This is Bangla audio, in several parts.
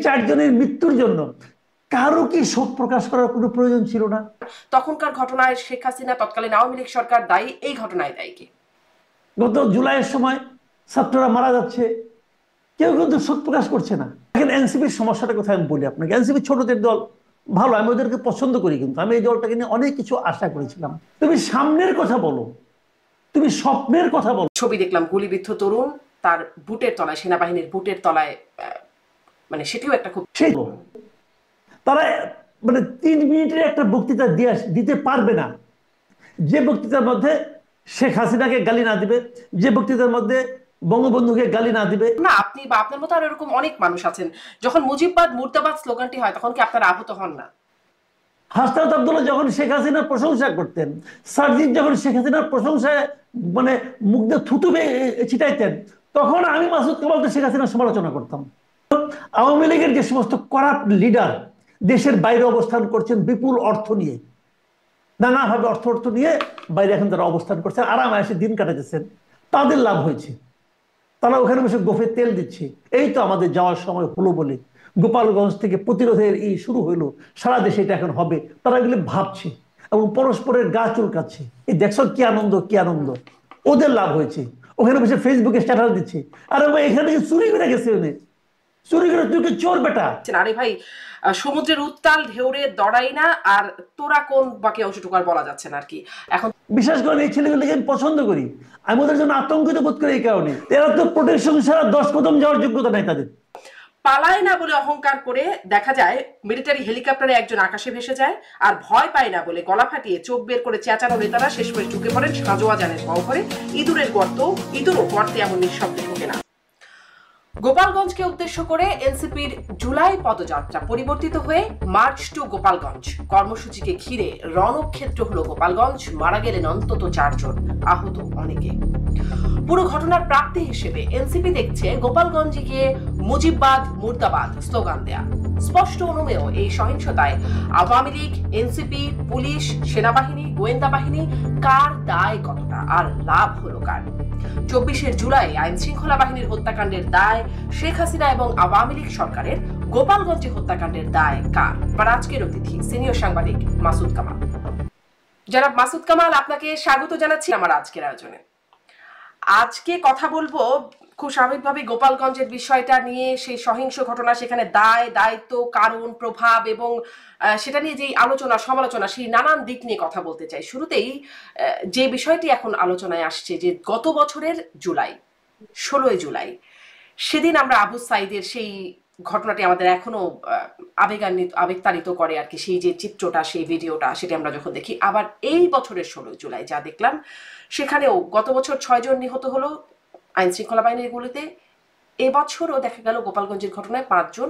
চারজনের মৃত্যুর জন্য কারো কি শোক প্রকাশ করার কোনো প্রয়োজন ছিল না? তখনকার ঘটনায় শেখ হাসিনা তৎকালীন আওয়ামী লীগ সরকার দায়ী, এই ঘটনায় দায়ী কি? গত জুলাইয়ের সময় ছাত্ররা মারা যাচ্ছে, কেউ কিন্তু শোক প্রকাশ করছে না। এখন এনসিপির সমস্যাটা কোথায় আমি বলি আপনাকে। এনসিপি ছোটদের দল, ভালো, আমি ওদেরকে পছন্দ করি, কিন্তু আমি এই দলটাকে নিয়ে অনেক কিছু আশা করেছিলাম। তুমি সামনের কথা বলো, তুমি স্বপ্নের কথা বলো। ছবি দেখলাম গুলিবিদ্ধ তরুণ, তার বুটের তলায়, সেনাবাহিনীর বুটের তলায়, মানে সেটিও একটা খুব সেই তারা মানে 3 মিনিটের একটা বক্তৃতা দিতে পারবে না, যে বক্তৃতার মধ্যে শেখ হাসিনাকে গালি না দিবে, যে বক্তৃতার মধ্যে বঙ্গবন্ধুকে গালি না দিবে। না, আপনি বা আপনার মতো আর এরকম অনেক মানুষ আছেন, যখন মুজিববাদ মুর্দাবাদ স্লোগানটি হয় তখন কি আপনারা আহত হন না? হাসনাত আব্দুল্লাহ যখন শেখ হাসিনার প্রশংসা করতেন, সার্জিৎ যখন শেখ হাসিনার প্রশংসায় মানে মুখ দিয়ে থুতু ছিটাইতেন, তখন আমি মাসুদ কামালকে শেখ হাসিনার সমালোচনা করতাম। আওয়ামী লীগের যে সমস্ত করাপ্ট লিডার দেশের বাইরে অবস্থান করছেন বিপুল অর্থ নিয়ে, নানাভাবে অর্থ নিয়ে বাইরে এখন তারা অবস্থান করছেন, আরামে এসে দিন কাটাতেছেন, তাদের লাভ হয়েছে। তারা ওখানে বসে গোফে তেল দিচ্ছে। এই তো আমাদের যাওয়ার সময় হলো বলে গোপালগঞ্জ থেকে প্রতিরোধের এই শুরু হইলো, সারা দেশে এটা এখন হবে, তারা এগুলো ভাবছে এবং পরস্পরের গা চুলকাচ্ছে। এই দেখছো কি আনন্দ, কি আনন্দ, ওদের লাভ হয়েছে। ওখানে বসে ফেসবুকে স্ট্যাটাস দিচ্ছে, আরে ভাই এখানে চুরি করে গেছে, চুরি করে, তুই কি চোর বেটা? আরে ভাই, সমুদ্রের উত্তাল ঢেউরে দড়াই না, আর তোরা কোন বাকি অংশটুকু আর বলা যাচ্ছে না আর কি। এখন বিশেষ করে এই ছেলেগুলোকে আমি পছন্দ করি, আমি ওদের জন্য আতঙ্কিত বোধ করি এই কারণে, এরা তো প্রোটেকশন ছাড়া 10 কদম যাওয়ার যোগ্যতা নাই তাদের। পালায় না বলে অহংকার করে দেখা যায় মিলিটারি হেলিকপ্টারে একজন আকাশে ভেসে যায়, আর ভয় পায় না বলে গলা ফাটিয়ে চোখ বের করে চেঁচানো নেতারা শেষ করে ঢুকে পড়েন সাজোয়া জানের গহ্বরে। ইঁদুরও গর্তে এমন নিঃশব্দে ঢুকে না। গোপালগঞ্জকে উদ্দেশ্য করে এনসিপির জুলাই পদযাত্রা পরিবর্তিত হয়ে মার্চ টু গোপালগঞ্জ কর্মসূচিকে ঘিরে রণক্ষেত্র হলো গোপালগঞ্জ। মারা গেলেন অন্তত 4 জন, আহত অনেকে। পুরো ঘটনার প্রাপ্তি হিসেবে এনসিপি দেখছে গোপালগঞ্জে গিয়ে মুজিববাদ মুর্দাবাদ স্লোগান দেয়া। স্পষ্ট অনুমেয় এই সহিংসতায় আওয়ামী লীগ, এনসিপি, পুলিশ, সেনাবাহিনী, গোয়েন্দা বাহিনী, কার দায় কতটা আর লাভ হলো কার? 24 জুলাই আইন শৃঙ্খলা বাহিনীর হত্যাকাণ্ডের দায় শেখ হাসিনা এবং আওয়ামী লীগ সরকারের, গোপালগঞ্জে হত্যাকাণ্ডের দায় কার? আর আজকের অতিথি সিনিয়র সাংবাদিক মাসুদ কামাল। জনাব মাসুদ কামাল, আপনাকে স্বাগত জানাচ্ছি আমার আজকের আয়োজনে। আজকে কথা বলবো খুব স্বাভাবিকভাবে গোপালগঞ্জের বিষয়টা নিয়ে, সেই সহিংস ঘটনা, সেখানে দায় দায়িত্ব, কারণ, প্রভাব এবং সেটা নিয়ে যে আলোচনা সমালোচনা, সেই নানান দিক নিয়ে কথা বলতে চাই। শুরুতেই যে বিষয়টি এখন আলোচনায় আসছে, যে গত বছরের জুলাই, 16 জুলাই, সেদিন আমরা আবু সাইদের সেই ঘটনাটি আমাদের এখনো আবেগতাড়িত করে আর কি। সেই যে চিত্রটা, সেই ভিডিওটা, সেটা আমরা যখন দেখি, আবার এই বছরের 16 জুলাই যা দেখলাম, সেখানেও গত বছর 6 জন নিহত হলো আইন শৃঙ্খলা বাহিনীর গুলিতে। এবছরও দেখা গেল গোপালগঞ্জের ঘটনায় 5 জন,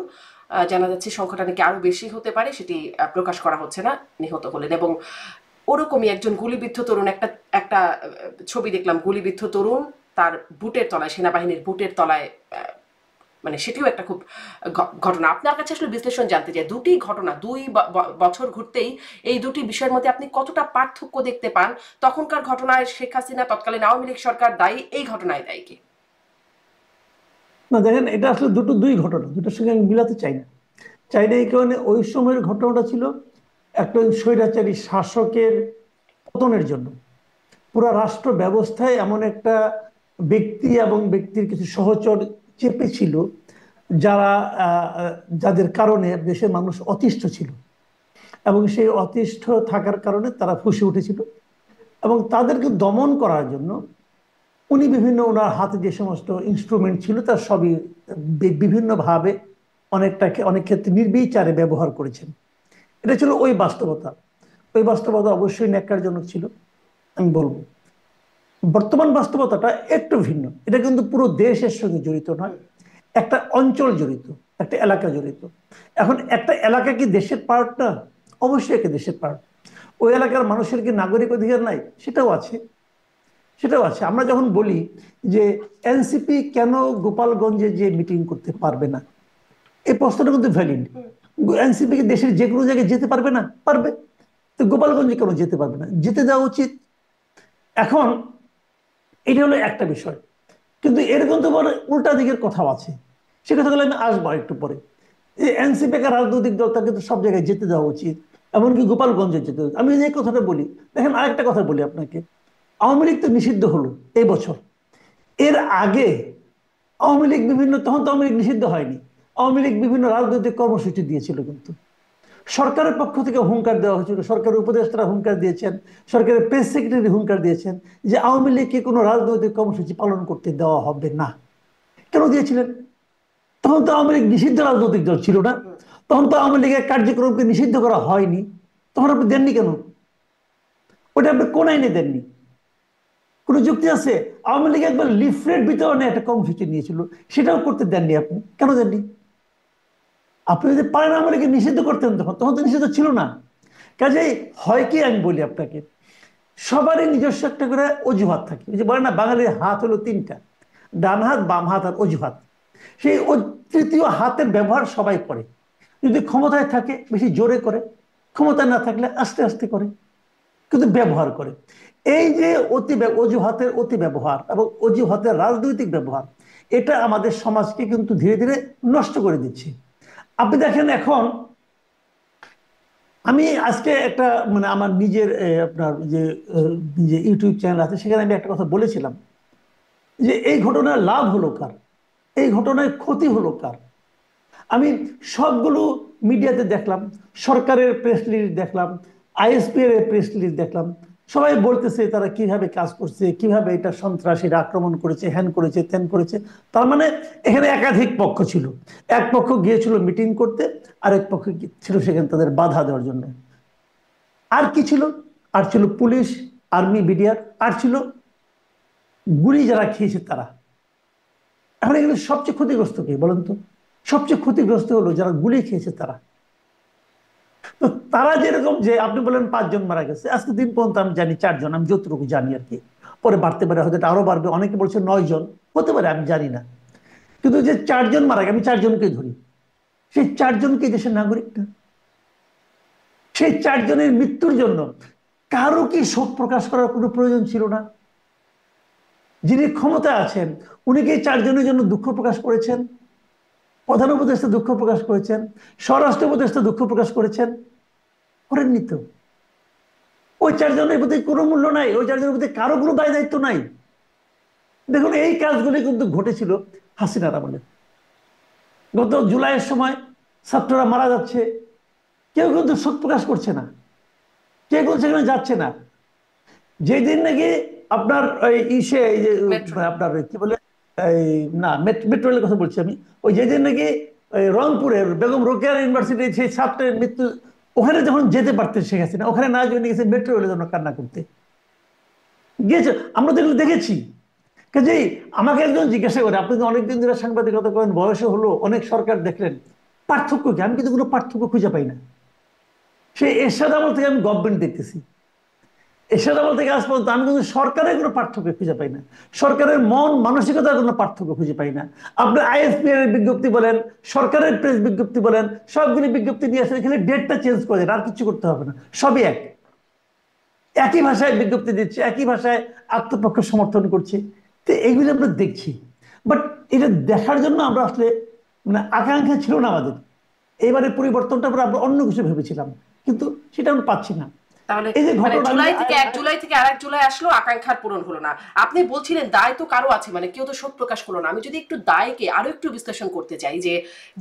জানা যাচ্ছে সংখ্যাটা নাকি আরো বেশি হতে পারে, সেটি প্রকাশ করা হচ্ছে না, নিহত হলেন। এবং ওরকমই একজন গুলিবিদ্ধ তরুণ, একটা ছবি দেখলাম, গুলিবিদ্ধ তরুণ, তার বুটের তলায়, সেনাবাহিনীর বুটের তলায়, মানে সেটিও একটা খুব ঘটনা। আপনার কাছে আসলে বিশ্লেষণ জানতে চাই, দুটি ঘটনা 2 বছর ঘুরতেই এই দুটি বিষয়ের মধ্যে আপনি কতটা পার্থক্য দেখতে পান? তখনকার ঘটনায় শেখ হাসিনা তৎকালীন আওয়ামী লীগ সরকার দায়ী, এই ঘটনায় দায়ী কি? না দেখেন, এটা আসলে দুই ঘটনা, দুটোর সঙ্গে আমি মিলাতে চাই না। এই কারণে ওই সময়ের ঘটনাটা ছিল একটা স্বৈরাচারী শাসকের পতনের জন্য পুরো রাষ্ট্র ব্যবস্থায় এমন একটা ব্যক্তি এবং ব্যক্তির কিছু সহচর চেপে ছিল, যারা যাদের কারণে দেশের মানুষ অতিষ্ঠ ছিল, এবং সেই অতিষ্ঠ থাকার কারণে তারা ফুঁসে উঠেছিল। এবং তাদেরকে দমন করার জন্য উনি ওনার হাতে যে সমস্ত ইনস্ট্রুমেন্ট ছিল তার সবই বিভিন্নভাবে অনেক ক্ষেত্রে নির্বিচারে ব্যবহার করেছেন। এটা ছিল ওই বাস্তবতা। ওই বাস্তবতা অবশ্যই ন্যাক্কারজনক ছিল, আমি বলবো। বর্তমান বাস্তবতাটা একটু ভিন্ন। এটা কিন্তু পুরো দেশের সঙ্গে জড়িত নয়, একটা অঞ্চল জড়িত, একটা এলাকা জড়িত। এখন একটা এলাকা কি দেশের পার্ট না? অবশ্যই একটা দেশের পার্ট। ওই এলাকার মানুষের কি নাগরিক অধিকার নাই? সেটাও আছে, সেটাও আছে। আমরা যখন বলি যে এনসিপি কেন গোপালগঞ্জে যে মিটিং করতে পারবে না, এই প্রশ্নটা কিন্তু ভ্যালিড। এনসিপি কি দেশের যে কোনো জায়গায় যেতে পারবে না? পারবে। তো গোপালগঞ্জে কেন যেতে পারবে না? যেতে দেওয়া উচিত। এখন এটা হলো একটা বিষয়, কিন্তু এর কিন্তু উল্টা দিকের কথাও আছে। সে কথাগুলো আমি আসবো একটু পরে। এই এনসিপি একটা রাজনৈতিক দল, তাকে তো সব জায়গায় যেতে দেওয়া উচিত, এমনকি গোপালগঞ্জে যেতে হবে। আমি যে কথাটা বলি, দেখেন আরেকটা কথা বলি আপনাকে, আওয়ামী লীগ তো নিষিদ্ধ হলো এই বছর। এর আগে আওয়ামী লীগ বিভিন্ন, তখন তো আওয়ামী লীগ নিষিদ্ধ হয়নি, আওয়ামী লীগ বিভিন্ন রাজনৈতিক কর্মসূচি দিয়েছিল, কিন্তু সরকারের পক্ষ থেকে হুঙ্কার দেওয়া হয়েছিল, সরকারের উপদেষ্টারা হুঙ্কার দিয়েছেন, সরকারের প্রেস সেক্রেটারি হুঙ্কার দিয়েছেন যে আওয়ামী লীগকে কোনো রাজনৈতিক কর্মসূচি পালন করতে দেওয়া হবে না। কেন দিয়েছিলেন? তখন তো আওয়ামী লীগ নিষিদ্ধ রাজনৈতিক দল ছিল না, তখন তো আওয়ামী লীগের কার্যক্রমকে নিষিদ্ধ করা হয়নি, তখন আপনি দেননি কেন? ওটা আপনি কোন আইনে দেননি? কোনো যুক্তি আছে? আওয়ামী লীগ একবার লিফলেট বিতরণে একটা কর্মসূচি নিয়েছিল, সেটাও করতে দেননি, আপনি কেন দেননি? আপনি যদি পারেন আওয়ামী লীগকে নিষিদ্ধ করতেন, তখন তখন তো নিষিদ্ধ ছিল না। কাজেই হয় কি, আমি বলি আপনাকে, সবারই নিজস্ব একটা করে অজুহাত থাকে। ওই যে বলে না, বাঙালির হাত হলো তিনটা, ডান হাত, বাম হাত আর অজুহাত। সেই তৃতীয় হাতের ব্যবহার সবাই করে। যদি ক্ষমতায় থাকে বেশি জোরে করে, ক্ষমতায় না থাকলে আস্তে আস্তে করে, কিন্তু ব্যবহার করে। এই যে অজুহাতের অতি ব্যবহার এবং অজুহাতের রাজনৈতিক ব্যবহার, এটা আমাদের সমাজকে কিন্তু ধীরে ধীরে নষ্ট করে দিচ্ছে। আপনি দেখেন এখন, আমি আজকে একটা মানে আমার নিজের আপনার যে ইউটিউব চ্যানেল আছে, সেখানে আমি একটা কথা বলেছিলাম যে এই ঘটনার লাভ হলো কার, এই ঘটনায় ক্ষতি হলো কার। আমি সবগুলো মিডিয়াতে দেখলাম, সরকারের প্রেস রিলিজ দেখলাম, আইএসপি এর প্রেস রিলিজ দেখলাম, সবাই বলতেছে তারা কিভাবে কাজ করছে, কিভাবে এটা সন্ত্রাসীরা আক্রমণ করেছে, হ্যান করেছে, ত্যান করেছে। তার মানে এখানে একাধিক পক্ষ ছিল। এক পক্ষ গিয়েছিল মিটিং করতে, আরেক পক্ষ ছিল সেখানে তাদের বাধা দেওয়ার জন্য। আর কি ছিল? আর ছিল পুলিশ, আর্মি, বিডিআর, আর ছিল গুলি যারা খেয়েছে তারা। এখন এগুলো সবচেয়ে ক্ষতিগ্রস্ত কে বলেন তো? সবচেয়ে ক্ষতিগ্রস্ত হলো যারা গুলি খেয়েছে তারা। তো তারা যেরকম, যে আপনি বলেন 5 জন মারা গেছে, আজকে দিন পর্যন্ত আমি জানি 4 জন, আমি যতটুকু জানি আর কি। পরে বাড়তে পারে, হয়তো এটা আরো বাড়বে, অনেকে বলছে 9 জন হতে পারে, আমি জানি না। কিন্তু যে 4 জন মারা গেছে, আমি 4 জনকে ধরি, সেই 4 জনকে দেশের নাগরিক না? সেই 4 জনের মৃত্যুর জন্য কারো কি শোক প্রকাশ করার কোনো প্রয়োজন ছিল না? যিনি ক্ষমতায় আছেন, উনি কি 4 জনের জন্য দুঃখ প্রকাশ করেছেন? প্রধান উপদেষ্টা দুঃখ প্রকাশ করেছেন, স্বরাষ্ট্র উপদেষ্টা দুঃখ প্রকাশ করেছেন? করেননি তো। ওই 4 জনের প্রতি কোনো মূল্য নাই, ওই 4 জনের প্রতি কারো কোনো দায় দায়িত্ব নাই। দেখুন, এই কাজগুলি কিন্তু ঘটেছিল হাসিনার আমলে। গত জুলাইয়ের সময় ছাত্ররা মারা যাচ্ছে, কেউ কিন্তু শোক প্রকাশ করছে না, কেউ কিন্তু সেখানে যাচ্ছে না। যেদিন নাকি আপনার ওই ইসে, এই যে মেট্রো। আপনার কি বলে, এই না, মেট্রো রেলের কথা বলছি আমি, ওই যেদিন নাকি ওই রংপুরের বেগম রোকেয়া ইউনিভার্সিটি সেই ছাত্রের মৃত্যু, ওখানে যখন যেতে পারতেন শেখ হাসিনা, ওখানে না জন্য গেছে মেট্রো রেলের জন্য কান্না করতে গিয়েছে। আমরা তো এগুলো দেখেছি। কাজেই আমাকে একজন জিজ্ঞাসা করে, আপনি তো অনেকদিন ধরে সাংবাদিকতা করেন, বয়সে হলো, অনেক সরকার দেখলেন, পার্থক্য কি? আমি কিন্তু কোনো পার্থক্য খুঁজে পাই না। সেই এরশাদ আমল থেকে আমি গভর্নমেন্ট দেখতেছি, এরশাদ আমল থেকে আজ পর্যন্ত আমি কিন্তু সরকারের কোনো পার্থক্য খুঁজে পাই না, সরকারের মন মানসিকতার কোনো পার্থক্য খুঁজে পাই না। আপনি আইএসপি এর বিজ্ঞপ্তি বলেন, সরকারের প্রেস বিজ্ঞপ্তি বলেন, সবগুলি বিজ্ঞপ্তি নিয়ে আসলে এখানে ডেটটা চেঞ্জ করে দেন, আর কিছু করতে হবে না, সবই এক। একই ভাষায় বিজ্ঞপ্তি দিচ্ছে, একই ভাষায় আত্মপক্ষ সমর্থন করছে। তো এইগুলো আমরা দেখছি, বাট এটা দেখার জন্য আমরা আসলে মানে আকাঙ্ক্ষা ছিল না আমাদের। এবারে পরিবর্তনটা আমরা অন্য কিছু ভেবেছিলাম, কিন্তু সেটা আমরা পাচ্ছি না। তাহলে এই যে মানে ঘটনা, জুলাই থেকে 1 জুলাই থেকে আরেক জুলাই আসলো, আকাঙ্ক্ষার পূরণ হলো না। আপনি বলছিলেন দায় তো কারো আছে, মানে কেউ তো শোক প্রকাশ করলো না। আমি যদি একটু দায়কে আরো একটু বিশ্লেষণ করতে চাই, যে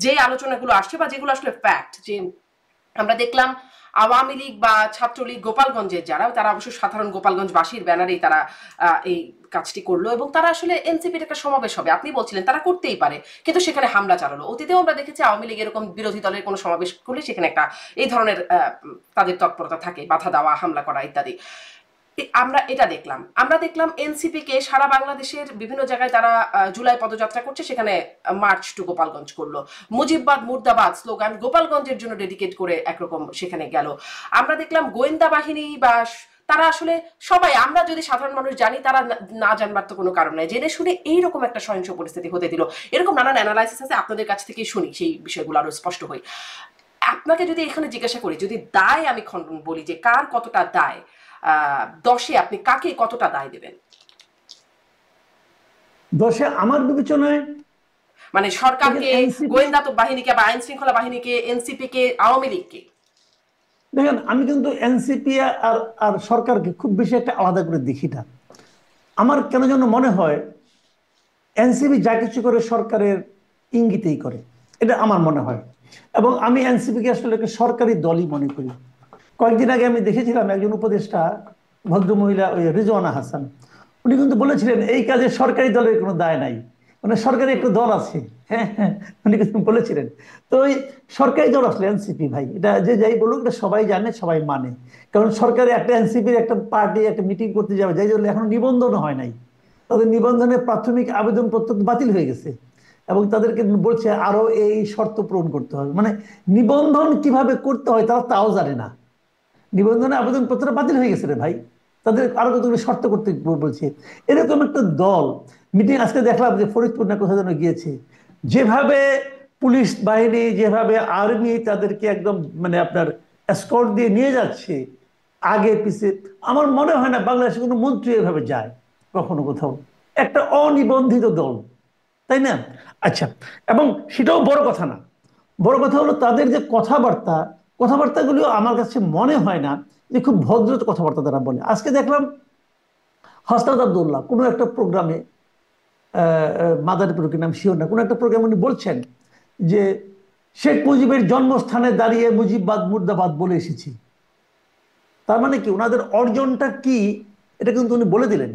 যে আলোচনাগুলো আসছে বা যেগুলো আসলে ফ্যাক্ট, যে আমরা দেখলাম আওয়ামী লীগ বা ছাত্রলীগ গোপালগঞ্জের যারা, তারা অবশ্য সাধারণ গোপালগঞ্জবাসীর ব্যানারেই তারা এই কাজটি করলো, এবং তারা আসলে এনসিপির একটা সমাবেশ হবে, আপনি বলছিলেন তারা করতেই পারে, কিন্তু সেখানে হামলা চালালো। অতীতেও আমরা দেখেছি আওয়ামী লীগ এরকম বিরোধী দলের কোনো সমাবেশ করলে সেখানে একটা এই ধরনের তাদের তৎপরতা থাকে, বাধা দেওয়া, হামলা করা ইত্যাদি। আমরা এটা দেখলাম, আমরা দেখলাম এনসিপি কে সারা বাংলাদেশের বিভিন্ন জায়গায় তারা জুলাই পদযাত্রা করছে, সেখানে মার্চ টু গোপালগঞ্জ করলো, মুজিববাদ মুর্দাবাদ স্লোগান গোপালগঞ্জের জন্য ডেডিকেট করে একরকম সেখানে গেল। আমরা দেখলাম গোয়েন্দা বাহিনী বা তারা আসলে সবাই, আমরা যদি সাধারণ মানুষ জানি, তারা না জানবার তো কোনো কারণ নাই, জেনে শুনে এইরকম একটা সহিংস পরিস্থিতি হতে দিল। এরকম নানান অ্যানালাইসিস আছে, আপনাদের কাছ থেকেই শুনি, সেই বিষয়গুলো আরো স্পষ্ট হই। আপনাকে যদি এখানে জিজ্ঞাসা করি, যদি দায় আমি খণ্ডন বলি যে কার কতটা দায়, 10-এ আপনি কাকে কতটা দায় দেবেন? 10-এ আমার বিবেচনায় মানে দেখেন সরকারকে, এনসিপি, গোয়েন্দা বাহিনীকে বা আইন শৃঙ্খলা বাহিনীকে, এনসিপি কে, আওয়ামী লীগকে? দেখেন আমি কিন্তু এনসিপি আর আর সরকারকে খুব বেশি একটা আলাদা করে দেখি না। আমার কেন যেন মনে হয় এনসিপি যা কিছু করে সরকারের ইঙ্গিতেই করে, এটা আমার মনে হয়। এবং আমি এনসিপি কে আসলে একটা সরকারি দলই মনে করি। কয়েকদিন আগে আমি দেখেছিলাম একজন উপদেষ্টা, ভদ্রমহিলা ওই রিজওয়ানা হাসান, উনি কিন্তু বলেছিলেন এই কাজে সরকারি দলের কোনো দায় নাই, মানে সরকারি একটা দল আছে। হ্যাঁ হ্যাঁ, উনি কিন্তু বলেছিলেন। তো ওই সরকারি দল আসলে এনসিপি ভাই, এটা যে যাই বলুক এটা সবাই জানে, সবাই মানে। কারণ সরকারি একটা এনসিপির একটা পার্টি একটা মিটিং করতে যাবে, যাই দল এখন নিবন্ধন হয় নাই, তাদের নিবন্ধনের প্রাথমিক আবেদনপত্র বাতিল হয়ে গেছে, এবং তাদেরকে বলছে আরো এই শর্ত পূরণ করতে হবে। মানে নিবন্ধন কিভাবে করতে হয় তারা তাও জানে না, নিবন্ধনের আবেদনপত্র বাতিল হয়ে গেছে রে ভাই, তাদের আরো কতগুলো শর্ত করতে বলছে। এরকম একটা দল মিটিং আজকে দেখলাম যে ফরিদপুর না কোথাও যেন গিয়েছে, যেভাবে পুলিশ বাহিনী, যেভাবে আর্মি তাদেরকে একদম মানে আপনার এসকর্ট দিয়ে নিয়ে যাচ্ছে আগে পিছে, আমার মনে হয় না বাংলাদেশে কোনো মন্ত্রী এভাবে যায় কখনো কোথাও, একটা অনিবন্ধিত দল, তাই না? আচ্ছা, এবং সেটাও বড় কথা না, বড় কথা হলো তাদের যে কথাবার্তা, কথাবার্তাগুলো আমার কাছে মনে হয় না যে খুব ভদ্র কথাবার্তা তারা বলে। আজকে দেখলাম হাসনাত আব্দুল্লাহ কোনো একটা প্রোগ্রামে, মাদারীপুর কি নাম শিওর না, কোনো একটা প্রোগ্রামে উনি বলছেন যে শেখ মুজিবের জন্মস্থানে দাঁড়িয়ে মুজিববাদ মুর্দাবাদ বলে এসেছি। তার মানে কি ওনাদের অর্জনটা কি, এটা কিন্তু উনি বলে দিলেন।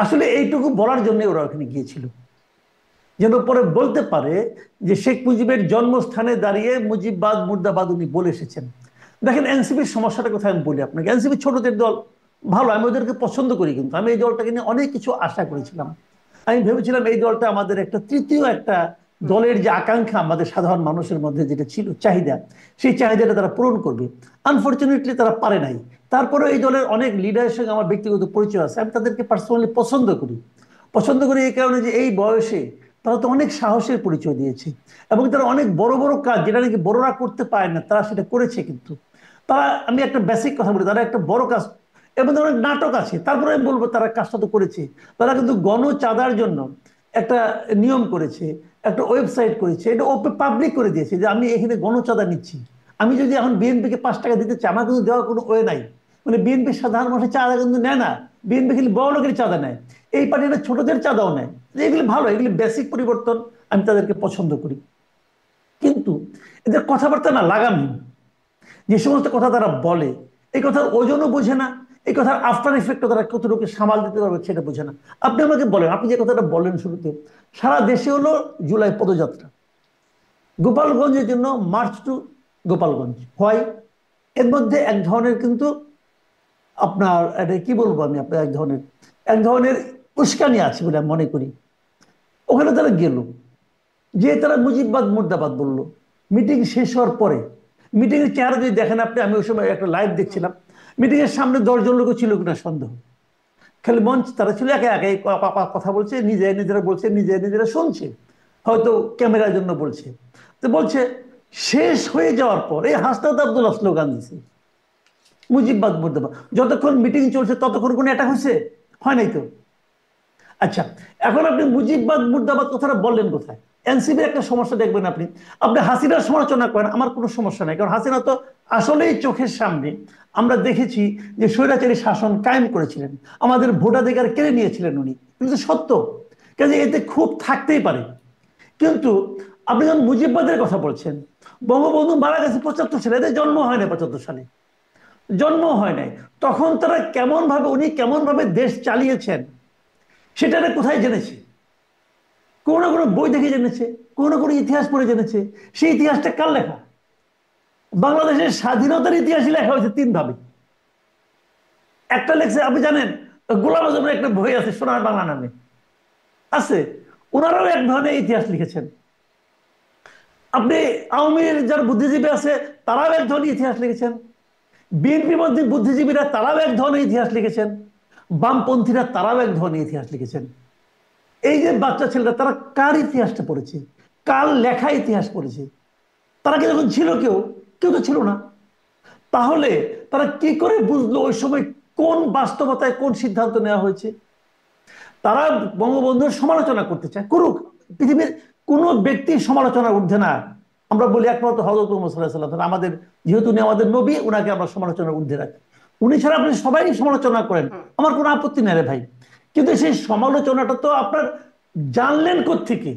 আসলে এইটুকু বলার জন্য ওরা ওখানে গিয়েছিল, যেন পরে বলতে পারে যে শেখ মুজিবের জন্মস্থানে দাঁড়িয়ে মুজিববাদ মুর্দাবাদ উনি বলে এসেছেন। দেখেন এনসিপির সমস্যাটা কোথায় আমি বলি আপনাকে, এনসিপি ছোটদের দল, ভালো, আমি ওদেরকে পছন্দ করি, কিন্তু আমি এই দলটাকে নিয়ে অনেক কিছু আশা করেছিলাম। আমি ভেবেছিলাম এই দলটা আমাদের একটা তৃতীয় একটা দলের যে আকাঙ্ক্ষা আমাদের সাধারণ মানুষের মধ্যে যেটা ছিল চাহিদা, সেই চাহিদাটা তারা পূরণ করবে। আনফর্চুনেটলি তারা পারে নাই। তারপরে এই দলের অনেক লিডারের সঙ্গে আমার ব্যক্তিগত পরিচয় আছে, আমি তাদেরকে পার্সোনালি পছন্দ করি। পছন্দ করি এই কারণে যে এই বয়সে তারা তো অনেক সাহসের পরিচয় দিয়েছে, এবং তারা অনেক বড় বড় কাজ যেটা নাকি বড়রা করতে পারে না তারা সেটা করেছে। কিন্তু তারা, আমি একটা বেসিক কথা বলি, তারা একটা বড় কাজ, এবং অনেক নাটক আছে, তারপরে আমি বলবো তারা কাজটা তো করেছে। তারা কিন্তু গণ চাঁদার জন্য একটা নিয়ম করেছে, একটা ওয়েবসাইট করেছে, এটা পাবলিক করে দিয়েছে যে আমি এখানে গণ চাঁদা নিচ্ছি। আমি যদি এখন বিএনপিকে 5 টাকা দিতে চাই, আমার কিন্তু দেওয়ার কোনো ওয়ে নাই। মানে বিএনপির সাধারণ মানুষের চাঁদা কিন্তু নেয় না, বিএনপি খালি বড় লোকের চাঁদা নেয়, এই পার্টিটা ছোটদের চাঁদাও নেয়। এগুলি ভালো, এগুলি বেসিক পরিবর্তন, আমি তাদেরকে পছন্দ করি। কিন্তু এদের কথাবার্তা না লাগামহীন, যে সমস্ত কথা তারা বলে, এই কথার ওজনও বোঝে না, এই কথার আফটার ইফেক্টও তারা কতটুকু সামাল দিতে পারবে সেটা বোঝে না। আপনি আমাকে বলেন, আপনি যে কথাটা বললেন শুরুতে, সারা দেশে হলো জুলাই পদযাত্রা, গোপালগঞ্জের জন্য মার্চ টু গোপালগঞ্জ হয়, এর মধ্যে এক ধরনের কিন্তু আপনার এটা কি বলবো আমি আপনার, এক ধরনের উস্কানি আছে বলে আমি মনে করি। ওখানে তারা গেল, যে তারা মুজিববাদ মুর্দাবাদ বললো। মিটিং শেষ হওয়ার পরে, মিটিং এর চেহারা যদি দেখেন আপনি, আমি ওই সময় একটা লাইভ দেখছিলাম, মিটিং এর সামনে 10 জন লোক ছিল কিনা সন্দেহ, খালি মঞ্চ তারা ছিল একা একাই কথা বলছে, নিজে নিজেরা বলছে, নিজে নিজেরা শুনছে, হয়তো ক্যামেরার জন্য বলছে। তো বলছে শেষ হয়ে যাওয়ার পর এই হাসনাত আব্দুল্লাহ স্লোগান দিছে মুজিববাদ মুর্দাবাদ। যতক্ষণ মিটিং চলছে ততক্ষণ কোনো অ্যাটাক হয়েছে? হয় নাই তো। আচ্ছা, এখন আপনি মুজিববাদ মুর্দাবাদ কথাটা বললেন কোথায়? এনসিপির একটা সমস্যা দেখবেন আপনি, আপনি হাসিনার সমালোচনা করেন, আমার কোনো সমস্যা নাই, কারণ হাসিনা তো আসলেই চোখের সামনে আমরা দেখেছি যে স্বৈরাচারী শাসন কায়েম করেছিলেন, আমাদের ভোটাধিকার কেড়ে নিয়েছিলেন উনি, কিন্তু সত্য, কাজে এতে খুব থাকতেই পারে। কিন্তু আপনি যখন মুজিববাদের কথা বলছেন, বঙ্গবন্ধু মারা গেছে 75 সালে, এদের জন্ম হয় না 75 সালে, জন্ম হয় নাই। তখন তারা কেমন ভাবে, উনি কেমন ভাবে দেশ চালিয়েছেন সেটা কোথায় জেনেছে? কোনো না কোনো বই দেখে জেনেছে, কোনো না কোনো ইতিহাস পড়ে জেনেছে। সেই ইতিহাসটা কার লেখা? বাংলাদেশের স্বাধীনতার ইতিহাসই লেখা হয়েছে 3 ভাবে। একটা লেখছে আপনি জানেন, গোলাম আজমের একটা বই আছে সোনার বাংলা নামে, আছে, ওনারাও এক ধরনের ইতিহাস লিখেছেন। আপনি আওয়ামী লীগের যারা বুদ্ধিজীবী আছে তারাও এক ধরনের ইতিহাস লিখেছেন, বিএনপির মধ্যে বুদ্ধিজীবীরা তারাও এক ধরনের ইতিহাস লিখেছেন, বামপন্থীরা তারাও এক ধরনের ইতিহাস লিখেছেন। এই যে বাচ্চা ছেলেরা, তারা কার ইতিহাসটা পড়েছে? কার লেখা ইতিহাস পড়েছে? তারা কি যখন ছিল, কেউ কেউ তো ছিল না। তাহলে তারা কি করে বুঝলো ওই সময় কোন বাস্তবতায় কোন সিদ্ধান্ত নেওয়া হয়েছে? তারা বঙ্গবন্ধুর সমালোচনা করতে চায়, করুক, পৃথিবীর কোন ব্যক্তির সমালোচনার ঊর্ধ্বে না। আমরা বলি একমাত্র হযরত মুহাম্মদ সাল্লাল্লাহু আলাইহি ওয়াসাল্লাম, আমাদের যেহেতু উনি আমাদের নবী, উনাকে আমরা সমালোচনার ঊর্ধ্বে রাখি। উনি ছাড়া আপনি সবাই সমালোচনা করেন, আমার কোনো আপত্তি নেই রে ভাই, কিন্তু সেই সমালোচনাটা তো আপনার জানলেন কোত্থেকে?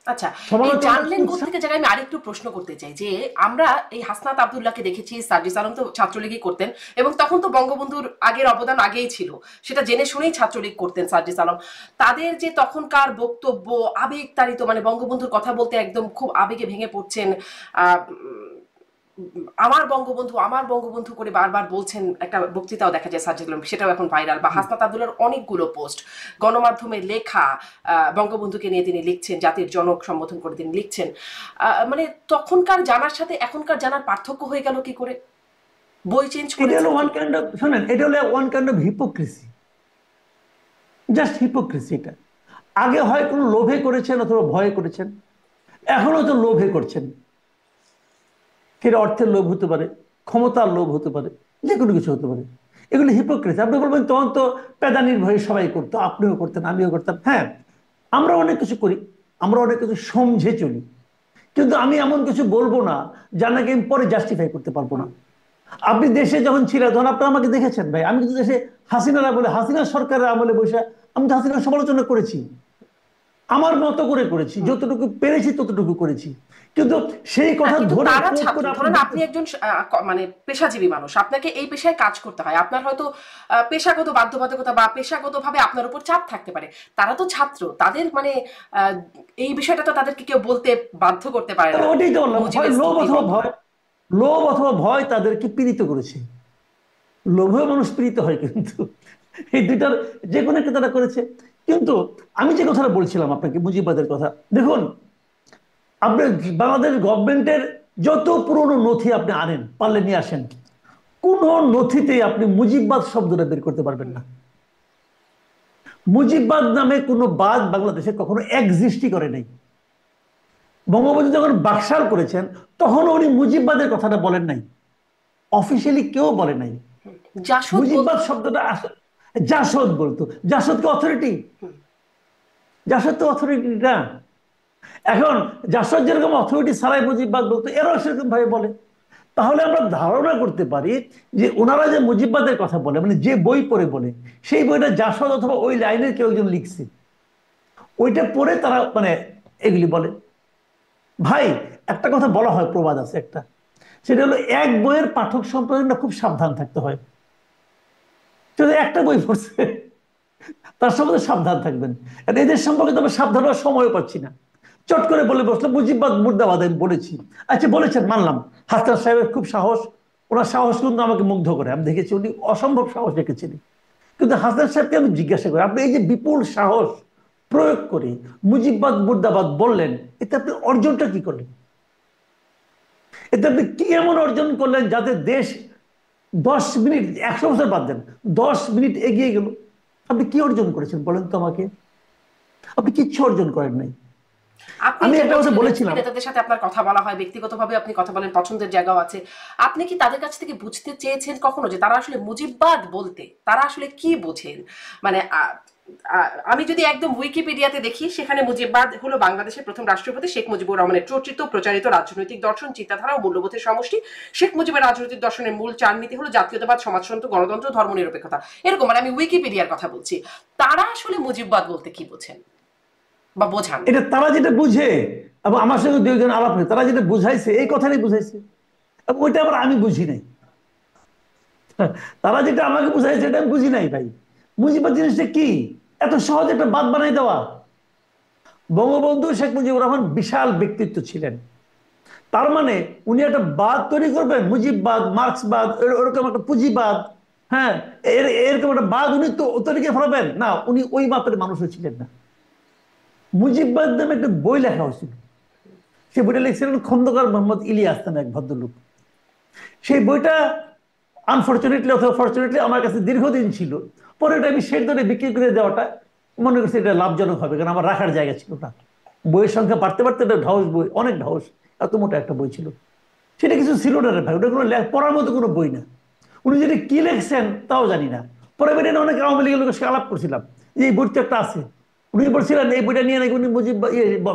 আচ্ছা, এই সমালোচনা জানলেন কোত্থেকে জায়গায় আমি আরেকটু প্রশ্ন করতে চাই যে আমরা এই হাসনাত আব্দুল্লাহকে দেখেছি, সার্জিস আলম তো ছাত্রলীগই করতেন, এবং তখন তো বঙ্গবন্ধুর আগের অবদান আগেই ছিল, সেটা জেনে শুনেই ছাত্রলীগ করতেন সার্জিস আলম। তাদের যে তখনকার বক্তব্য আবেগ তাড়িত, মানে বঙ্গবন্ধুর কথা বলতে একদম খুব আবেগে ভেঙে পড়ছেন, আহ আমার বঙ্গবন্ধু আমার বঙ্গবন্ধু করে বারবার বলছেন, একটা বক্তৃতাও দেখা যায় সার্জিস আলম, সেটাও এখন ভাইরাল, বা হাসনাত আব্দুল্লাহর অনেকগুলো পোস্ট গণমাধ্যমে লেখা, বঙ্গবন্ধুকে নিয়ে তিনি লিখছেন, জাতির জনক সম্বোধন করে তিনি লিখছেন। মানে তখনকার জানার সাথে এখনকার জানার পার্থক্য হয়ে গেল কি করে? বই চেঞ্জ এটা করেছে হলো কি? ওয়ান কাইন্ড অফ, শোনেন, এটা হলো one kind of hypocrisy, just hypocrisy. এটা আগে হয় কোনো লোভে করেছেন অথবা ভয়ে করেছেন, এখনো তো লোভে করছেন। সেটা অর্থের লোভ হতে পারে, ক্ষমতার লোভ হতে পারে, যে কোনো কিছু হতে পারে। এগুলো হিপোক্রেসি। আপনি বলবেন তখন তো পেদানির ভয়ে সবাই করতো, আপনিও করতেন, আমিও করতাম। হ্যাঁ, আমরা অনেক কিছু করি, আমরা অনেক কিছু সমঝে চলি, কিন্তু আমি এমন কিছু বলবো না যা নাকি আমি পরে জাস্টিফাই করতে পারবো না। আপনি দেশে যখন ছিলেন তখন আপনি আমাকে দেখেছেন ভাই, আমি কিন্তু দেশে হাসিনারা বলে, হাসিনা সরকারের আমলে বসে আমি তো হাসিনার সমালোচনা করেছি, আমার মতো করে করেছি, যতটুকু পেরেছি ততটুকু করেছি। কিন্তু সেই কথা কিন্তু ধরে তারা কোট ছাত্র, করে আপনি ধরেন আপনি বলতেছেন। একজন মানে পেশাজীবী মানুষ, আপনাকে এই পেশায় কাজ করতে হয়, আপনার হয়তো পেশাগত বাধ্যবাধকতা বা পেশাগতভাবে আপনার উপর চাপ থাকতে পারে। তারা তো ছাত্র, তাদের মানে আহ, এই বিষয়টা তো তাদেরকে কেউ বলতে বাধ্য করতে পারে তাহলে না। ওটাই তো বললাম, হয় মুজিবের লোভ স্থিতি অথবা বন্ধ। ভয়। লোভ অথবা ভয় তাদেরকে পীড়িত করেছে। লোভে মানুষ পীড়িত হয়, কিন্তু এই দুইটার যে কোনো একটা তারা করেছে। কিন্তু আমি যে কথাটা বলছিলাম আপনাকে, মুজিববাদের কথা, দেখুন, আপনি বাংলাদেশ গভর্নমেন্টের যত পুরনো নথি আপনি আনেন, পারলে নিয়ে আসেন, কোন নথিতেই আপনি মুজিববাদ শব্দটা বের করতে পারবেন না। মুজিববাদ নামে কোনো বাদ বাংলাদেশে কখনো এক্সিস্টই করে নাই। বঙ্গবন্ধু যখন বাকশাল করেছেন তখন উনি মুজিববাদের কথাটা বলেন নাই, অফিসিয়ালি কেউ বলে নাই। জাসদ মুজিববাদ বলতো। শব্দটা জাসদ বলতো। জাসদ কি অথরিটি? জাসদ তো অথরিটি না। এখন জাসদ যেরকম অথরিটি ছাড়াই মুজিববাদ বলতো, এরাও সেরকম ভাবে বলে। তাহলে আমরা ধারণা করতে পারি যে ওনারা যে মুজিববাদের কথা বলে, মানে যে বই পড়ে বলে, সেই বইটা জাসদ অথবা ওই লাইনের কেউ একজন লিখছে, ওইটা পড়ে তারা মানে এগুলি বলে। ভাই, একটা কথা বলা হয়, প্রবাদ আছে একটা, সেটা হলো এক বইয়ের পাঠক সম্পাদক না খুব সাবধান থাকতে হয়। যদি একটা বই পড়ছে তার সম্বন্ধে সাবধান থাকবেন। আর এদের সম্পর্কে তো আমরা সাবধান হওয়ার সময় পাচ্ছি না। চট করে বলে বসলো মুজিববাদ মুর্দাবাদ, আমি বলেছি। আচ্ছা বলেছেন, মানলাম, হাসনাত সাহেবের খুব সাহস, ওনার সাহস কিন্তু আমাকে মুগ্ধ করে, আমি দেখেছি উনি অসম্ভব সাহস রেখেছিলেন। কিন্তু হাসনাত সাহেবকে আমি জিজ্ঞাসা করি, আপনি এই যে বিপুল সাহস প্রয়োগ করে মুজিববাদ মুর্দাবাদ বললেন, এতে আপনি অর্জনটা কি করলেন? এতে আপনি কি এমন অর্জন করলেন যাতে দেশ 10 মিনিট, 100 বছর বাদ দেন, 10 মিনিট এগিয়ে গেল? আপনি কি অর্জন করেছেন বলেন তো আমাকে? আপনি কিচ্ছু অর্জন করেন নাই। আপনি আমি যে একটা কথা বলছিলেন এনসিপি বলেছিলাম, নেতাদের সাথে আপনার কথা বলা হয়, ব্যক্তিগতভাবে আপনি কথা বলেন, পছন্দের জায়গাও আছে। আপনি কি তাদের কাছ থেকে বুঝতে চেয়েছেন কখনো যে তারা আসলে মুজিববাদ বলতে তারা আসলে কি বোঝেন? মানে আমি যদি একদম উইকিপিডিয়াতে দেখি, সেখানে মুজিববাদ হলো বাংলাদেশের প্রথম রাষ্ট্রপতি শেখ মুজিবুর রহমানের চর্চিত প্রচারিত রাজনৈতিক দর্শন, চিন্তাধারা ও মূল্যবোধের সমষ্টি। শেখ মুজিবের রাজনৈতিক দর্শনের মূল চার নীতি হলো জাতীয়তাবাদ, সমাজতন্ত্র, গণতন্ত্র, ধর্মনিরপেক্ষতা। এরকম, মানে আমি উইকিপিডিয়ার কথা বলছি। তারা আসলে মুজিববাদ বলতে কি বোঝেন বা বোঝান? এটা তারা যেটা বুঝে, এবং আমার সঙ্গে দুইজন আলাপ হয়েছে, তারা যেটা বুঝাইছে এই কথাটাই বুঝাইছে, এবং ওইটা আবার আমি বুঝি নাই। তারা যেটা আমাকে বুঝাইছে এটা আমি বুঝি নাই ভাই। মুজিববাদ জিনিসটা কি? এত সহজ একটা বাদ বানাই দেওয়া? বঙ্গবন্ধু শেখ মুজিবুর রহমান বিশাল ব্যক্তিত্ব ছিলেন, তার মানে উনি একটা বাদ তৈরি করবেন, মুজিববাদ, মার্ক্সবাদ, ওরকম একটা পুঁজিবাদ, হ্যাঁ, এরকম একটা বাদ উনি তো তৈরি করে ফেলাবেন না? উনি ওই মাপের মানুষও ছিলেন না। মুজিববাদ নামে একটা বই লেখা হয়েছিল, সেই বইটা লিখছিলেন খন্দকার মোহাম্মদ ইলিয়াস নামে এক ভদ্রলোক। সেই বইটা আনফর্চুনেটলি অথবা ফর্চুনেটলি আমার কাছে দীর্ঘদিন ছিল। পরে ওটা আমি শেষ দরে বিক্রি করে দেওয়াটা মনে করছি এটা লাভজনক হবে, কারণ আমার রাখার জায়গা ছিল না। বইয়ের সংখ্যা বাড়তে বাড়তে এটা ঢাউস বই, অনেক ঢাউস, এত মোটা একটা বই ছিল। সেটা কিছু ছিল না রে ভাই, ওটা কোনো পড়ার মতো কোনো বই না। উনি যদি কি লিখছেন তাও জানি না। পরে বেরিয়ে অনেক আওয়ামী লীগের লোকের সাথে আলাপ করছিলাম যে এই বইটা একটা আছে, উনি বলছিলেন এই বইটা নিয়ে নাকি উনি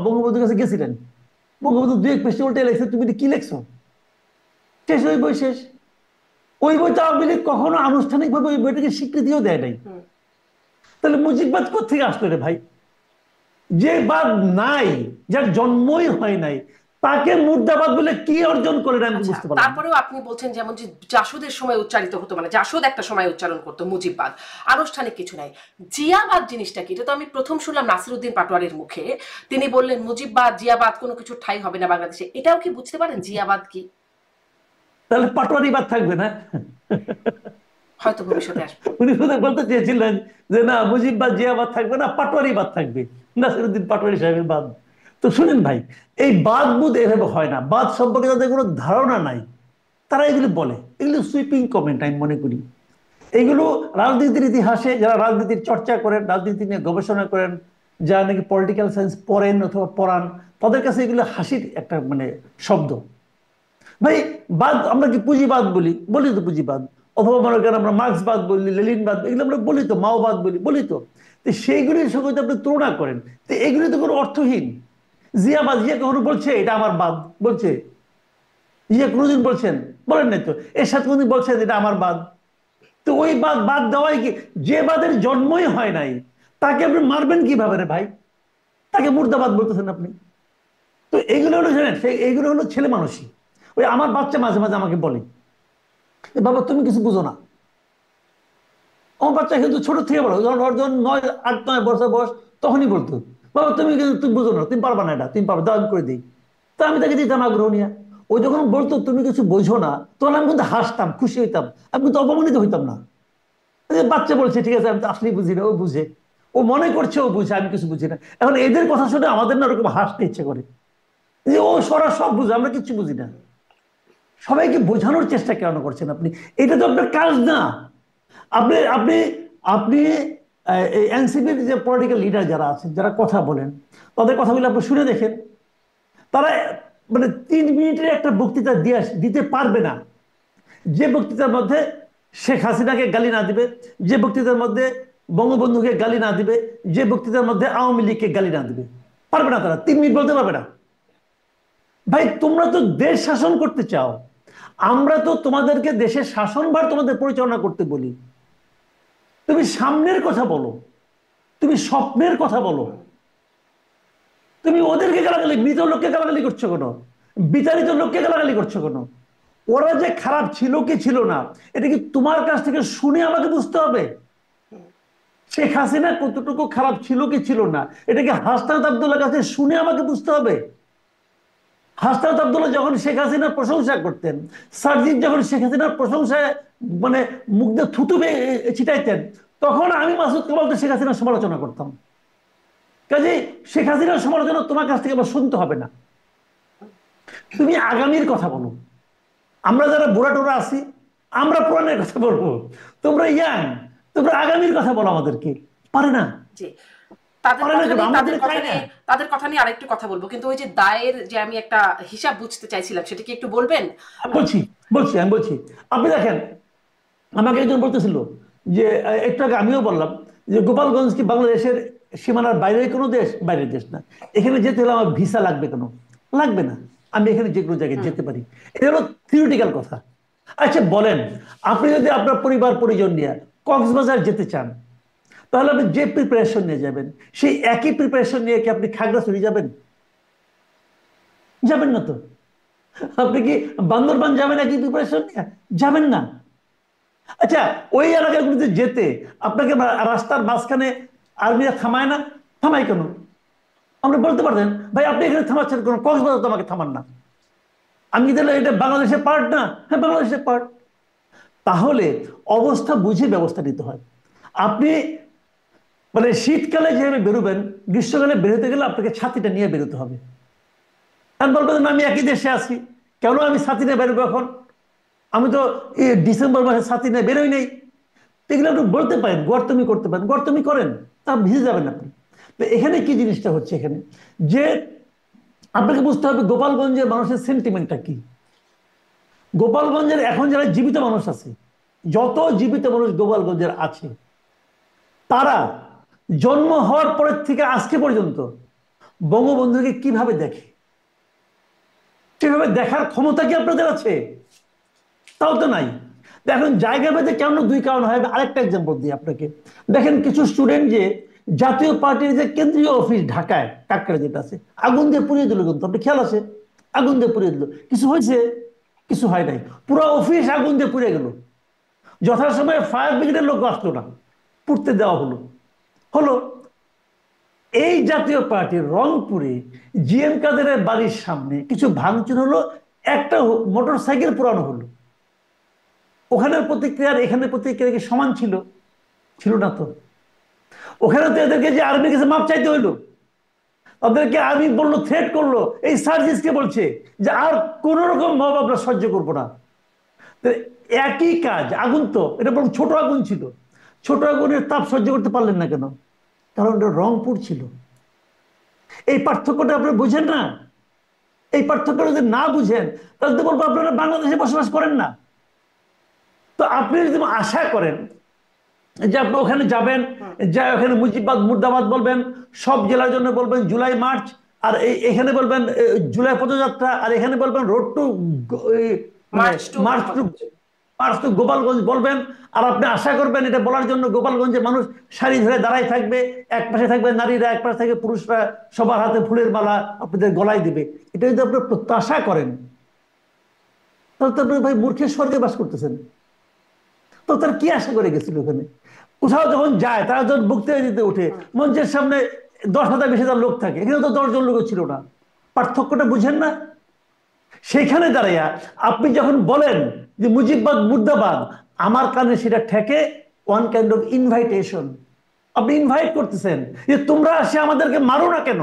বঙ্গবন্ধুর কাছে গেছিলেন, বঙ্গবন্ধু দুই এক পৃষ্ঠা উল্টে লেখছে, তুমি এটা কি লেখছো, শেষ ওই বই শেষ। ওই বইটা আওয়ামী লীগ কখনো আনুষ্ঠানিকভাবে ওই বইটাকে স্বীকৃতিও দেয় নাই। তাহলে মুজিববাদ কোথেকে আসলো রে ভাই? যে বাদ নাই, যার জন্মই হয় নাই, তাকে মুর্দাবাদ বলে কি অর্জন করে আমি আচ্ছা, বুঝতে পারলাম না। তারপরেও আপনি বলছেন যেমন যে জাসদের সময় উচ্চারিত হতো, মানে জাসদ একটা সময় উচ্চারণ করতো মুজিববাদ, আনুষ্ঠানিক কিছু নাই। জিয়াবাদ জিনিসটা কি? এটা তো আমি প্রথম শুনলাম নাসিরউদ্দিন পাটোয়ারির মুখে। তিনি বললেন মুজিববাদ জিয়াবাদ কোনো কিছু ঠাঁই হবে না বাংলাদেশে। এটাও কি বুঝতে পারেন জিয়াবাদ কি? তাহলে পাটোয়ারিবাদ থাকবে না? হয়তো ভবিষ্যতে আসবে। উনি শুধু বলতে চেয়েছিলেন যে না, মুজিববাদ জিয়াবাদ থাকবে না, পাটোয়ারিবাদ থাকবে, নাসিরউদ্দিন পাটোয়ারি সাহেবের বাদ। তো শুনেন ভাই, এই বাদ বুদ এভাবে হয় না। বাদ সম্পর্কে তাদের কোনো ধারণা নাই, তারা এগুলো বলে, এগুলো সুইপিং কমেন্ট আমি মনে করি। এইগুলো রাজনীতির ইতিহাসে যারা রাজনীতির চর্চা করেন, রাজনীতি নিয়ে গবেষণা করেন, যারা নাকি পলিটিক্যাল সায়েন্স পড়েন অথবা পড়ান, তাদের কাছে এগুলো হাসির একটা মানে শব্দ। ভাই, বাদ আমরা কি পুঁজিবাদ বলি, বলি তো পুঁজিবাদ, অথবা মনে করেন আমরা মার্ক্সবাদ বলি, লেনিনবাদ, এগুলো আমরা বলি তো, মাওবাদ বলি, বলি তো। তো সেইগুলির সঙ্গে যদি আপনি তুলনা করেন, তো এগুলি তো কোনো অর্থহীন। জিয়াবাদ, জিয়া কখনো বলছে এটা আমার বাদ? বলছে জিয়া কোনোদিন বলছেন? বলেন নাই তো। এর সাথে কোনদিন বলছেন এটা আমার বাদ? তো ওই বাদ বাদ দেওয়াই কি? যে বাদের জন্মই হয় নাই তাকে আপনি মারবেন কিভাবে রে ভাই? তাকে মুর্দাবাদ বলতেছেন আপনি। তো এইগুলো হলো, জানেন, এইগুলো হলো ছেলে মানুষই। ওই আমার বাচ্চা মাঝে মাঝে আমাকে বলে, "এ বাবা তুমি কিছু বুঝো না।" আমার বাচ্চা কিন্তু ছোট থেকে বলো, যখন ওর যখন 8 9 বছর বয়স, তখনই বলতো, "বাবা তুমি কিন্তু তুমি বুঝো না, তুমি পারবা না, এটা তুমি পারবা, দাও আমি করে দিই।" তো আমি তাকে দিতাম আগ্রহ নিয়ে। ও যখন বলতো তুমি কিছু বোঝো না, তখন আমি কিন্তু হাসতাম, খুশি হইতাম, আমি কিন্তু অপমানিত হইতাম না। যে বাচ্চা বলছে ঠিক আছে, আমি তো আসলেই বুঝি না, ও বুঝে, ও মনে করছে ও বুঝে, আমি কিছু বুঝি না। এখন এদের কথা শুনে আমাদের না ওরকম হাসতে ইচ্ছে করে, যে ও সরা সব বুঝে, আমরা কিছু বুঝি না। সবাইকে বোঝানোর চেষ্টা কেন করছেন আপনি? এটা তো আপনার কাজ না। আপনি আপনি আপনি এই এনসিপির যে পলিটিক্যাল লিডার যারা আছেন, যারা কথা বলেন, তাদের কথাগুলো আপনি শুনে দেখেন। তারা মানে 3 মিনিটের একটা বক্তৃতা দিতে পারবে না, যে বক্তৃতার মধ্যে শেখ হাসিনাকে গালি না দিবে, যে বক্তৃতার মধ্যে বঙ্গবন্ধুকে গালি না দিবে, যে বক্তৃতার মধ্যে আওয়ামী লীগকে গালি না দিবে। পারবে না, তারা 3 মিনিট বলতে পারবে না। ভাই, তোমরা তো দেশ শাসন করতে চাও, আমরা তো তোমাদেরকে দেশের শাসনভার তোমাদের পরিচালনা করতে বলি। তুমি সামনের কথা বলো, তুমি স্বপ্নের কথা বলো। তুমি ওদেরকে গালাগালি, মৃত লোককে গালাগালি করছো কেন? বিতাড়িত লোককে গালাগালি করছো কেন? ওরা যে খারাপ ছিল কি ছিল না, এটা কি তোমার কাছ থেকে শুনে আমাকে বুঝতে হবে? শেখ হাসিনা কতটুকু খারাপ ছিল কি ছিল না, এটা কি হাসনাত আব্দুল্লাহ কাছে শুনে আমাকে বুঝতে হবে? হাসনাত আব্দুল্লাহ যখন শেখ হাসিনার প্রশংসা করতেন, সার্জিৎ যখন শেখ হাসিনার প্রশংসায় মানে মুখ দিয়ে থুতু ছিটাইতেন, তখন আমি মাসুদ কামালকে শেখ হাসিনার সমালোচনা করতাম। কাজে শেখ হাসিনার সমালোচনা তোমার কাছ থেকে আবার শুনতে হবে না। তুমি আগামীর কথা বলো। আমরা যারা বুড়া টোরা আছি, আমরা পুরাণের কথা বলবো, তোমরা ইয়াং, তোমরা আগামীর কথা বলো আমাদেরকে। পারে না? জি, তাদের পারে না কথা কেন? নিয়ে আমরা তাদের যেটা কথা চাই না। নিয়ে তাদের কথা নিয়ে আরেকটু কথা বলবো, কিন্তু ওই যে দায়ের যে আমি একটা হিসাব বুঝতে চাইছিলাম, সেটা কি একটু বলবেন? আমি বলছি, আমি বলছি, আপনি দেখেন, আমাকে একজন বলতেছিল যে একটু আগে আমিও বললাম যে গোপালগঞ্জ কি বাংলাদেশের সীমানার বাইরের কোনো দেশ? বাইরের দেশ না। এখানে যেতে হলে আমার ভিসা লাগবে কেন? লাগবে না, আমি এখানে যে কোনো জায়গায় যেতে পারি। এটা হলো থিওরিটিক্যাল কথা। আচ্ছা বলেন, আপনি যদি আপনার পরিবার পরিজন নিয়ে কক্সবাজার যেতে চান, তাহলে আপনি যে প্রিপারেশন নিয়ে যাবেন, সেই একই প্রিপারেশন নিয়ে কি আপনি খাগড়াছড়ি যাবেন? যাবেন না তো। আপনি কি বান্দরবান যাবেন একই প্রিপারেশন নিয়ে? যাবেন না। আচ্ছা, ওই এলাকাগুলিতে যেতে আপনাকে রাস্তার মাঝখানে আর্মিরা থামায় না? থামায় কেন? আমরা বলতে পারতেন ভাই আপনি এখানে থামাচ্ছেন কেন, কক্সবাজার তো আমাকে থামান না। আমি কি তাহলে এটা বাংলাদেশের পার্ট না? হ্যাঁ, বাংলাদেশের পার্ট। তাহলে অবস্থা বুঝে ব্যবস্থা নিতে হয়। আপনি মানে শীতকালে যেভাবে বেরোবেন, গ্রীষ্মকালে বেরোতে গেলে আপনাকে ছাতিটা নিয়ে বেরোতে হবে। কারণ বলবেন আমি একই দেশে আছি, কেন আমি ছাতি নিয়ে বেরোবো এখন? আমি তো ডিসেম্বর মাসে ছাতি নিয়ে বেরোই নেই। এগুলো আপনি বলতে পারেন, গর্তমি করতে পারেন, গর্তমি করেন, তা ভিজে যাবেন আপনি। তো এখানে কি জিনিসটা হচ্ছে, এখানে যে আপনাকে বুঝতে হবে গোপালগঞ্জের মানুষের সেন্টিমেন্টটা কি। গোপালগঞ্জের এখন যারা জীবিত মানুষ আছে, যত জীবিত মানুষ গোপালগঞ্জের আছে, তারা জন্ম হওয়ার পরের থেকে আজকে পর্যন্ত বঙ্গবন্ধুকে কিভাবে দেখে, সেভাবে দেখার ক্ষমতা কি আপনাদের আছে? তাও তো নাই। এখন জায়গা ভেদে কেন দুই কারণ হয়, আরেকটা এক্সাম্পল দিই আপনাকে। দেখেন কিছু স্টুডেন্ট যে জাতীয় পার্টির যে কেন্দ্রীয় অফিস ঢাকায় কাকড়া যেটা আছে, আগুন দিয়ে পুড়িয়ে দিল, কিন্তু আপনি খেয়াল আছে? আগুন দিয়ে পুড়িয়ে দিল, কিছু হয়েছে? কিছু হয় নাই, পুরো অফিস আগুন দিয়ে পুড়ে গেল। যথাসময়ে ফায়ার ব্রিগেডের লোক আসলো না, পুড়তে দেওয়া হলো। হলো এই জাতীয় পার্টির রংপুরে জিএম কাদেরের বাড়ির সামনে কিছু ভাঙচুর হলো, একটা মোটর সাইকেল পোড়ানো হলো। ওখানের প্রতিক্রিয়া আর এখানের প্রতিক্রিয়া কি সমান ছিল? ছিল না তো। ওখানে তো এদেরকে যে আর্মির কাছে মাপ চাইতে হইলো, তাদেরকে আর্মি বললো, থ্রেট করলো, এই সার্জিসকে বলছে যে আর কোন রকম মব আমরা সহ্য করবো না। একই কাজ, আগুন তো এটা বরং ছোট আগুন ছিল, ছোট আগুনের তাপ সহ্য করতে পারলেন না কেন? কারণ এটা রংপুর ছিল। এই পার্থক্যটা আপনি বুঝেন না। এই পার্থক্যটা যদি না বুঝেন তাহলে তো বলবো আপনারা বাংলাদেশে বসবাস করেন না। তো আপনি যদি আশা করেন যে আপনি ওখানে যাবেন, যা ওখানে মুজিবাবাদ মুর্দাবাদ বলবেন, সব জেলার জন্য বলবেন জুলাই মার্চ, আর এখানে বলবেন জুলাই পদযাত্রা, আর এখানে বলবেন রোড টু মানে মার্চ টু গোপালগঞ্জ বলবেন। আর আপনি আশা করবেন এটা বলার জন্য গোপালগঞ্জে মানুষ সারি ধরে দাঁড়াই থাকবে, এক পাশে থাকবে নারীরা, এক পাশে থাকবে পুরুষরা, সবার হাতে ফুলের মালা আপনাদের গলায় দিবে। এটা যদি আপনি প্রত্যাশা করেন তাহলে তো আপনি ভাই মূর্খের স্বর্গে বাস করতেছেন। তো তার কি আশা করে গেছিল ওখানে? কোথাও যখন যায়, তারা যখন বক্তৃতা দিতে উঠে, মঞ্চের সামনে 10,000 20,000 লোক থাকে, এখানে তো 10 জন লোক ছিল না। পার্থক্যটা বুঝেন না? সেখানে দাঁড়াইয়া আপনি যখন বলেন যে মুজিববাদ মুর্দাবাদ, আমার কানে সেটা ঠেকে ওয়ান কাইন্ড অফ ইনভাইটেশন। আপনি ইনভাইট করতেছেন যে তোমরা এসে আমাদেরকে মারো না কেন,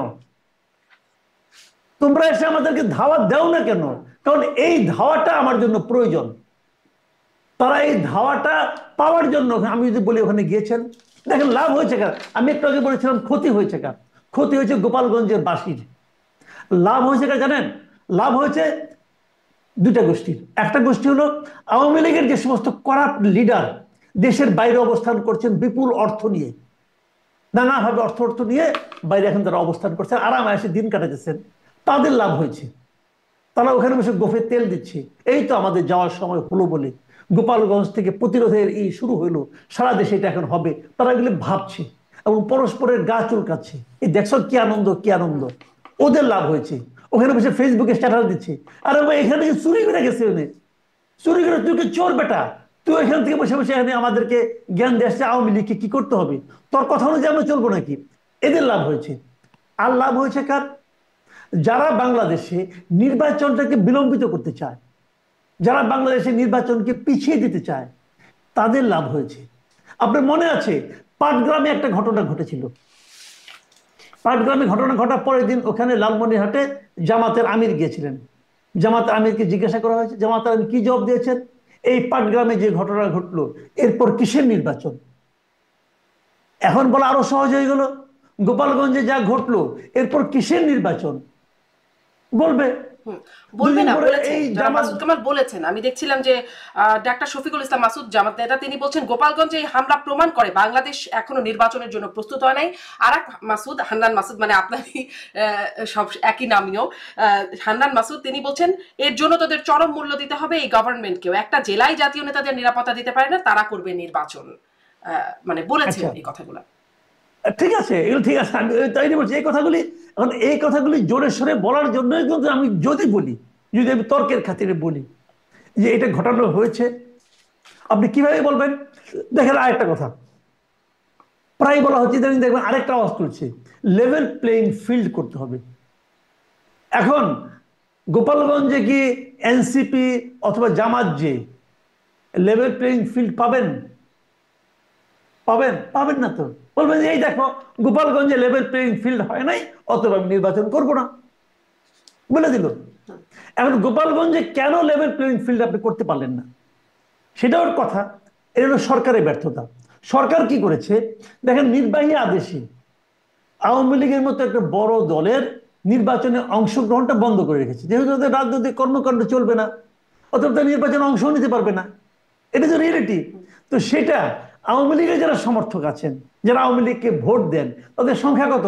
তোমরা এসে আমাদেরকে ধাওয়া দাও না কেন? কারণ এই ধাওয়াটা আমার জন্য প্রয়োজন। তারা এই ধাওয়াটা পাওয়ার জন্য, আমি যদি বলি ওখানে গিয়েছেন, দেখেন লাভ হয়েছে কার? আমি একটু আগে বলেছিলাম ক্ষতি হয়েছে কার? ক্ষতি হয়েছে গোপালগঞ্জের বাসীর। লাভ হয়েছে কার জানেন? লাভ হয়েছে দুইটা গোষ্ঠীর। একটা গোষ্ঠী হলো আওয়ামী লীগের যে সমস্ত করাপ্ট লিডার দেশের বাইরে অবস্থান করছেন বিপুল অর্থ নিয়ে, নানাভাবে অর্থ অর্থ নিয়ে বাইরে এখন তারা অবস্থান করছেন, আরামে এসে দিন কাটাতেছেন, তাদের লাভ হয়েছে। তারা ওখানে বসে গোফে তেল দিচ্ছে, এই তো আমাদের যাওয়ার সময় হলো বলে গোপালগঞ্জ থেকে প্রতিরোধের এই শুরু হইলো, সারা দেশে এটা এখন হবে, তারা এগুলো ভাবছে এবং পরস্পরের গা চুলকাচ্ছে, এই দেখছো কি আনন্দ, কি আনন্দ। ওদের লাভ হয়েছে, ওখানে বসে ফেসবুকে স্ট্যাটাস দিচ্ছে, আরে ভাই এখানে চুরি করে গেছে, চুরি করে, তুই কি চোর বেটা, তুই এখান থেকে বসে বসে এখানে আমাদেরকে জ্ঞান দিয়ে আসছে আওয়ামী লীগকে কি করতে হবে, তোর কথা অনুযায়ী আমরা চলবো নাকি? এদের লাভ হয়েছে। আর লাভ হয়েছে কার? যারা বাংলাদেশে নির্বাচনটাকে বিলম্বিত করতে চায়, যারা বাংলাদেশে নির্বাচনকে পিছিয়ে দিতে চায়, তাদের লাভ হয়েছে। আপনার মনে আছে পাটগ্রামে একটা ঘটনা ঘটেছিল? পাটগ্রামে ঘটনা ঘটার পরের দিন ওখানে লালমনিরহাটে জামাতের আমির গিয়েছিলেন। জামাত আমিরকে জিজ্ঞাসা করা হয়েছে, জামাত আমির কি জবাব দিয়েছেন? এই পাটগ্রামে যে ঘটনা ঘটলো এরপর কিসের নির্বাচন? এখন বলা আরো সহজ হয়ে গেল, গোপালগঞ্জে যা ঘটলো এরপর কিসের নির্বাচন? বলবে। বলবে দুদিন না, পরে বলেছেন এই জনাব জামাত, মাসুদ কামাল বলেছেন। আমি দেখছিলাম যে ডাক্তার শফিকুল ইসলাম মাসুদ জামাত নেতা, তিনি বলছেন গোপালগঞ্জে এই হামলা প্রমাণ করে বাংলাদেশ এখনো নির্বাচনের জন্য প্রস্তুত হয় নাই। আর এক মাসুদ, হান্নান মাসুদ, মানে আপনারই সব একই নামীয় হান্নান মাসুদ, তিনি বলছেন এর জন্য তাদের চরম মূল্য দিতে হবে এই গভর্নমেন্টকেও। একটা জেলায় জাতীয় নেতাদের নিরাপত্তা দিতে পারে না, তারা করবে নির্বাচন। মানে বলেছেন আচ্ছা এই কথাগুলো। ঠিক আছে, এগুলো ঠিক আছে, আমি তাই নিয়ে বলছি এই কথাগুলি। এখন এই কথাগুলি জোরে সোরে বলার জন্যই কিন্তু আমি যদি বলি, যদি আমি তর্কের খাতিরে বলি যে এটা ঘটানো হয়েছে, আপনি কিভাবে বলবেন? দেখেন আরেকটা কথা প্রায় বলা হচ্ছে, ইদানিং দেখবেন আরেকটা আওয়াজ তুলছে, লেভেল প্লেইং ফিল্ড করতে হবে। এখন গোপালগঞ্জে কি এনসিপি অথবা জামাত যে লেভেল প্লেইং ফিল্ড পাবেন? পাবেন? পাবেন না তো। বলবেন এই দেখো গোপালগঞ্জে লেভেল প্লেইং ফিল্ড হয় নাই, অতএব আমি নির্বাচন করবো না, বলে দিল। এখন গোপালগঞ্জে কেন লেভেল প্লেইং ফিল্ড আপনি করতে পারলেন না? সেটা ওর কথা। এটা হলো সরকারের ব্যর্থতা। সরকার কি করেছে দেখেন, নির্বাহী আদেশে আওয়ামী লীগের মতো একটা বড় দলের নির্বাচনে অংশগ্রহণটা বন্ধ করে রেখেছে, যেহেতু তাদের রাজনৈতিক কর্মকাণ্ড চলবে না, অথবা তারা নির্বাচনে অংশ নিতে পারবে না, এটা তো রিয়েলিটি। তো সেটা আওয়ামী লীগের যারা সমর্থক আছেন, যারা আওয়ামী লীগকে ভোট দেন, তাদের সংখ্যা কত?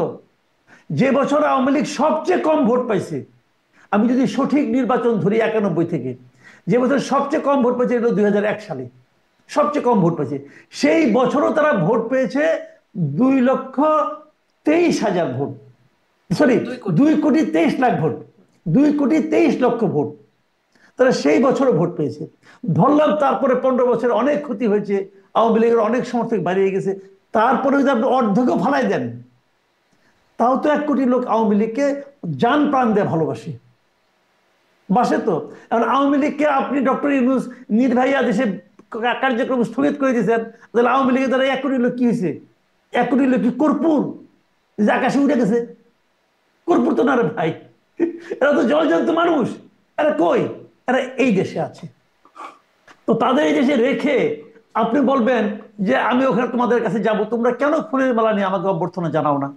যে বছর আওয়ামী লীগ সবচেয়ে কম ভোট পাইছে, আমি যদি সঠিক নির্বাচন ধরি 91 থেকে, যে বছর সবচেয়ে কম ভোট পেয়েছে এটা 2001 সালে, সবচেয়ে কম ভোট পেয়েছে। সেই বছরও তারা ভোট পেয়েছে 2,23,000 ভোট, সরি 2,23,00,000 ভোট, 2,23,00,000 ভোট তারা সেই বছরও ভোট পেয়েছে। ধরলাম তারপরে 15 বছর অনেক ক্ষতি হয়েছে, আওয়ামী লীগের অনেক সমর্থক বাড়িয়ে গেছে, তারপরে যদি আপনি অর্ধেকও ফালাই দেন, তাও তো 1 কোটি লোক আওয়ামী লীগকে জান প্রাণ দিয়ে ভালোবাসে, বাসে তো। এখন আওয়ামী লীগকে আপনি ডক্টর ইউনূস নির্বাহী আদেশে কার্যক্রম স্থগিত করে দিয়েছেন, তাহলে আওয়ামী লীগের দ্বারা 1 কোটি লোক কি হয়েছে? 1 কোটি লোক কি কর্পূর যে আকাশে উঠে গেছে? কর্পূর তো না রে ভাই, এরা তো জলজন্ত মানুষ। এরা কই? এরা এই দেশে আছে। তো তাদের এই দেশে রেখে আপনি বলবেন যে আমি ওখানে তোমাদের কাছে যাব, তোমরা কেন ফুলের মালা নিয়ে আমাকে অভ্যর্থনা জানাও না?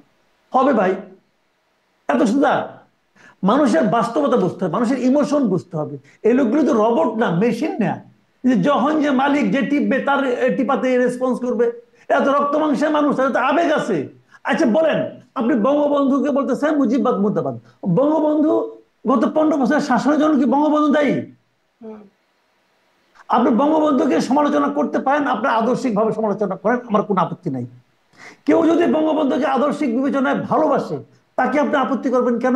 হবে ভাই? এত সোজা? মানুষের বাস্তবতা বুঝতে হবে, মানুষের ইমোশন বুঝতে হবে। এই লোকগুলো তো রোবট না, মেশিন না যে যখন যে মালিক যে টিপবে তার টিপাতে রেসপন্স করবে। এত রক্ত মাংসের মানুষ, তাদের তো আবেগ আছে। আচ্ছা বলেন, আপনি বঙ্গবন্ধুকে বলতেছেন মুজিববাদ মুর্দাবাদ, বঙ্গবন্ধু গত 15 বছরের শাসনের জন্য কি বঙ্গবন্ধু দায়ী? আপনি বঙ্গবন্ধুকে সমালোচনা করতে পারেন, আপনার আদর্শিক ভাবে সমালোচনা করেন, আমার কোনো আপত্তি নাই। কেউ যদি বঙ্গবন্ধুকে আদর্শিক বিবেচনায় ভালোবাসে, তাকে আপনি আপত্তি করবেন কেন?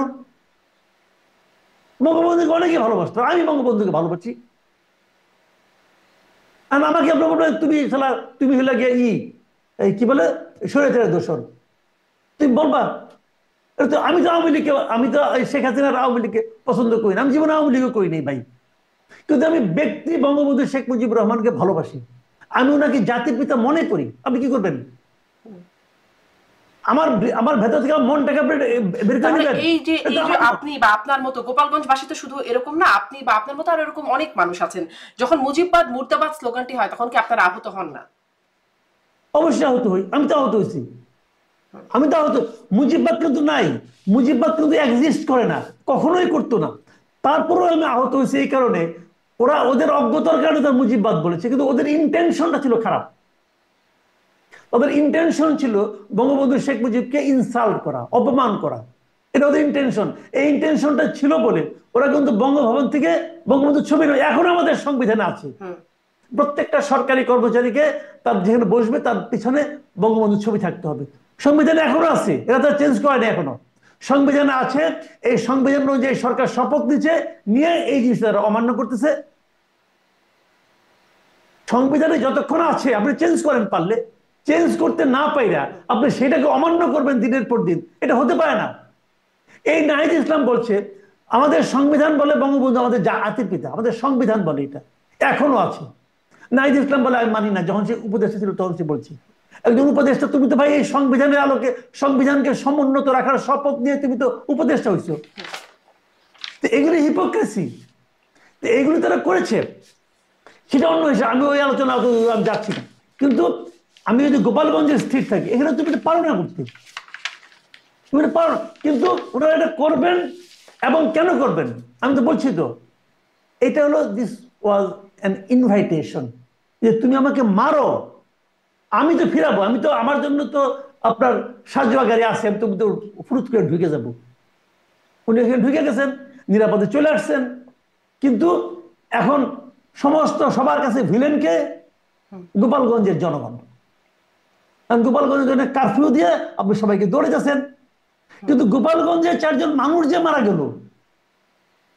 বঙ্গবন্ধুকে অনেকে ভালোবাসতো, আমি বঙ্গবন্ধুকে ভালোবাসি। আর আমাকে আপনি বলবেন তুমি হলে গিয়ে কি বলে স্বৈরাচারের দোষর, তুমি বলবা? আমি তো আওয়ামী লীগকে, আমি তো শেখ হাসিনার আওয়ামী লীগকে পছন্দ করি না, আমি জীবনে আওয়ামী লীগও করি নাই ভাই। কিন্তু আমি ব্যক্তি বঙ্গবন্ধু শেখ মুজিবুর রহমানকে ভালোবাসি, আমি ওনাকে জাতির পিতা মনে করি। আপনি কি করবেন? আমার আমার ভেতর থেকে মনটাকে বের করে নেবেন। এই যে আপনি বা আপনার মতো গোপালগঞ্জবাসী তো শুধু এরকম না, আপনি বা আপনার মতো আর এরকম অনেক মানুষ আছেন, যখন মুজিববাদ মুর্দাবাদ স্লোগানটি হয় তখন কি আপনারা আহত হন না? অবশ্যই আহত হই, আমি তো আহত হয়েছি। আমি তো আহত। মুজিববাদ কিন্তু নাই, মুজিববাদ কিন্তু এক্সিস্ট করে না, কখনোই করতো না। তারপরেও আমি আহত হয়েছি এই কারণে, ওরা ওদের অজ্ঞতার কারণে তার মুজিববাদ বলেছে, কিন্তু ওদের ইন্টেনশনটা ছিল খারাপ। ওদের ইন্টেনশন ছিল বঙ্গবন্ধু শেখ মুজিবকে ইনসাল্ট করা, অপমান করা, এটা ওদের ইন্টেনশন। এই ইন্টেনশনটা ছিল বলে ওরা কিন্তু বঙ্গভবন থেকে বঙ্গবন্ধুর ছবি নয়, এখন আমাদের সংবিধানে আছে, প্রত্যেকটা সরকারি কর্মচারীকে তার যেখানে বসবে তার পিছনে বঙ্গবন্ধুর ছবি থাকতে হবে। সংবিধানে এখনো আছে, এটা তো চেঞ্জ করেনি এখনো, সংবিধানে আছে। এই সংবিধান অনুযায়ী সরকার শপথ নিচ্ছে, নিয়ে এই জিনিসটা অমান্য করতেছে। সংবিধানে যতক্ষণ আছে আপনি চেঞ্জ করেন, পারলে চেঞ্জ করতে না পাইরা আপনি সেটাকে অমান্য করবেন দিনের পর দিন, এটা হতে পারে না। এই নাহিদ ইসলাম বলছে আমাদের সংবিধান বলে বঙ্গবন্ধু আমাদের জাতির পিতা, আমাদের সংবিধান বলে, এটা এখনো আছে। নাহিদ ইসলাম বলে আমি মানি না, যখন সে উপদেষ্টা ছিল তখন সে বলছে। একজন উপদেষ্টা, তুমি তো ভাই এই সংবিধানের আলোকে সংবিধানকে সমুন্নত রাখার শপথ নিয়ে তুমি তো উপদেষ্টা হয়েছো। তো এগুলি হিপোক্রেসি, তো এগুলি তারা করেছে, সেটা অন্য হিসেবে, আমি ওই আলোচনা আমি যাচ্ছি না। কিন্তু আমি যদি গোপালগঞ্জে স্থির থাকি, এখানে তুমি এটা পারো না করতে, তুমি এটা পারো না। কিন্তু ওনারা এটা করবেন, এবং কেন করবেন আমি তো বলছি তো, এটা হলো দিস ওয়াজ অ্যান ইনভাইটেশন, যে তুমি আমাকে মারো, আমি তো ফিরাবো, আমি তো আমার জন্য তো আপনার সাজোয়া গাড়ি আছে, আমি তো ফুরুত করে ঢুকে যাবো। উনি এখানে ঢুকে গেছেন, নিরাপদে চলে আসছেন। কিন্তু এখন সমস্ত সবার কাছে ভিলেনকে গোপালগঞ্জের জনগণ। গোপালগঞ্জের জন্য কারফিউ দিয়ে আপনি সবাইকে দৌড়ে যাচ্ছেন, কিন্তু গোপালগঞ্জে 4 জন মানুষ যে মারা গেল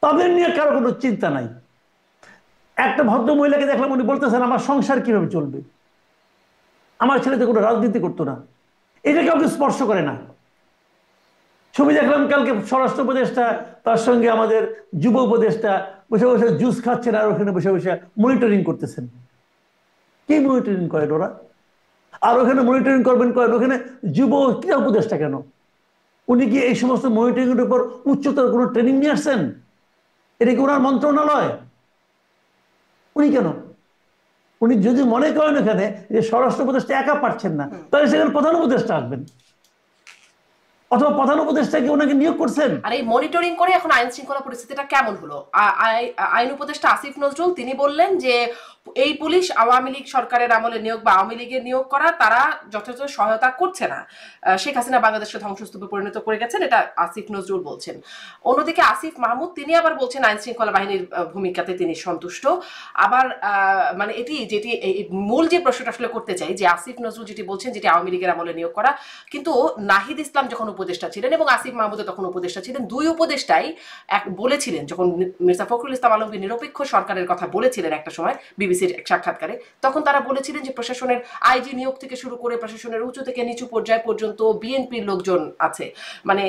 তাদের নিয়ে কারো কোনো চিন্তা নাই। একটা ভদ্র মহিলাকে দেখলাম, উনি বলতেছেন আমার সংসার কিভাবে চলবে, আমার ছেলে তো কোনো রাজনীতি করতো না, এটা কাউকে স্পর্শ করে না। ছবি দেখলাম কালকে স্বরাষ্ট্র উপদেষ্টা তার সঙ্গে আমাদের যুব উপদেষ্টা বসে বসে জুস খাচ্ছেন, আর ওখানে বসে বসে মনিটরিং করতেছেন। কি মনিটরিং করেন ওরা? আর ওখানে মনিটরিং করবেন করেন, ওখানে যুব ক্রীড়া উপদেষ্টা কেন? উনি কি এই সমস্ত মনিটরিং এর উপর উচ্চতর কোনো ট্রেনিং নিয়ে আসছেন? এটা কি ওনার মন্ত্রণালয়? উনি কেন? উনি যদি মনে করেন এখানে যে স্বরাষ্ট্র উপদেষ্টা একা পারছেন না, তাহলে সেখানে প্রধান উপদেষ্টা আসবেন, অথবা প্রধান উপদেষ্টাকে ওনাকে নিয়োগ করছেন। আর এই মনিটরিং করে এখন আইন শৃঙ্খলা পরিস্থিতিটা কেমন হলো? আইন উপদেষ্টা আসিফ নজরুল তিনি বললেন যে এই পুলিশ আওয়ামী লীগ সরকারের আমলে নিয়োগ বা আওয়ামী লীগের নিয়োগ করা, তারা যথাযথ সহায়তা করছে না। শেখ হাসিনা বাংলাদেশকে ধ্বংসস্তূপে পরিণত করে গেছেন, এটা আসিফ নজরুল বলছেন। অন্যদিকে আসিফ মাহমুদ তিনি আবার বলছেন আইন শৃঙ্খলা বাহিনীর ভূমিকাতে তিনি সন্তুষ্ট। আবার মানে এটি যেটি মূল যে প্রশ্নটা আসলে করতে চাই, যে আসিফ নজরুল যেটি বলছেন যেটি আওয়ামী লীগের আমলে নিয়োগ করা, কিন্তু নাহিদ ইসলাম যখন উপদেষ্টা ছিলেন এবং আসিফ মাহমুদ তখন উপদেষ্টা ছিলেন, দুই উপদেষ্টাই বলেছিলেন, যখন মির্জা ফখরুল ইসলাম আলমগীর নিরপেক্ষ সরকারের কথা বলেছিলেন একটা সময় বিবিসির এক সাক্ষাৎকারে, তখন তারা বলেছিলেন যে প্রশাসনের আইজি নিয়োগ থেকে শুরু করে প্রশাসনের উঁচু থেকে নিচু পর্যায় পর্যন্ত বিএনপির লোকজন আছে। মানে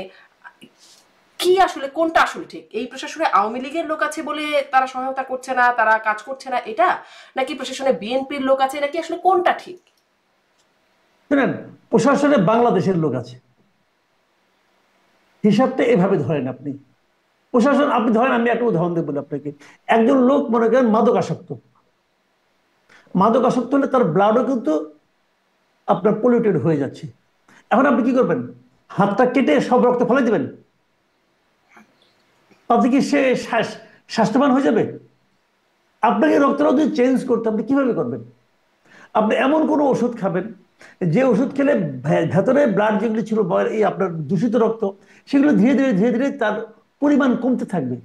কি আসলে কোনটা আসলে ঠিক? এই প্রশাসনে আওয়ামী লীগের লোক আছে বলে তারা সহায়তা করছে না, তারা কাজ করছে না এটা, নাকি প্রশাসনে বিএনপির লোক আছে, নাকি আসলে কোনটা ঠিক? শুনেন, প্রশাসনে বাংলাদেশের লোক আছে, হিসাবটা এভাবে ধরেন আপনি। প্রশাসন আপনি ধরেন, আমি একটা উদাহরণ দেব আপনাকে। একজন লোক মনে করেন মাদকাসক্ত, মাদকাসক্ত হলে তার ব্লাডও কিন্তু আপনার পলিউটেড হয়ে যাচ্ছে। এখন আপনি কি করবেন? হাতটা কেটে সব রক্ত ফেলে দিবেন? তাতে কি সে স্বাস্থ্যবান হয়ে যাবে? আপনাকে রক্তটা যদি চেঞ্জ করতে আপনি কিভাবে করবেন? আপনি এমন কোনো ওষুধ খাবেন যে ওষুধ খেলে ভেতরে ব্লাড যেগুলি ছিল, এই আপনার দূষিত রক্ত, সেগুলো ধীরে ধীরে ধীরে ধীরে তার পরিমাণ কমতে থাকবে।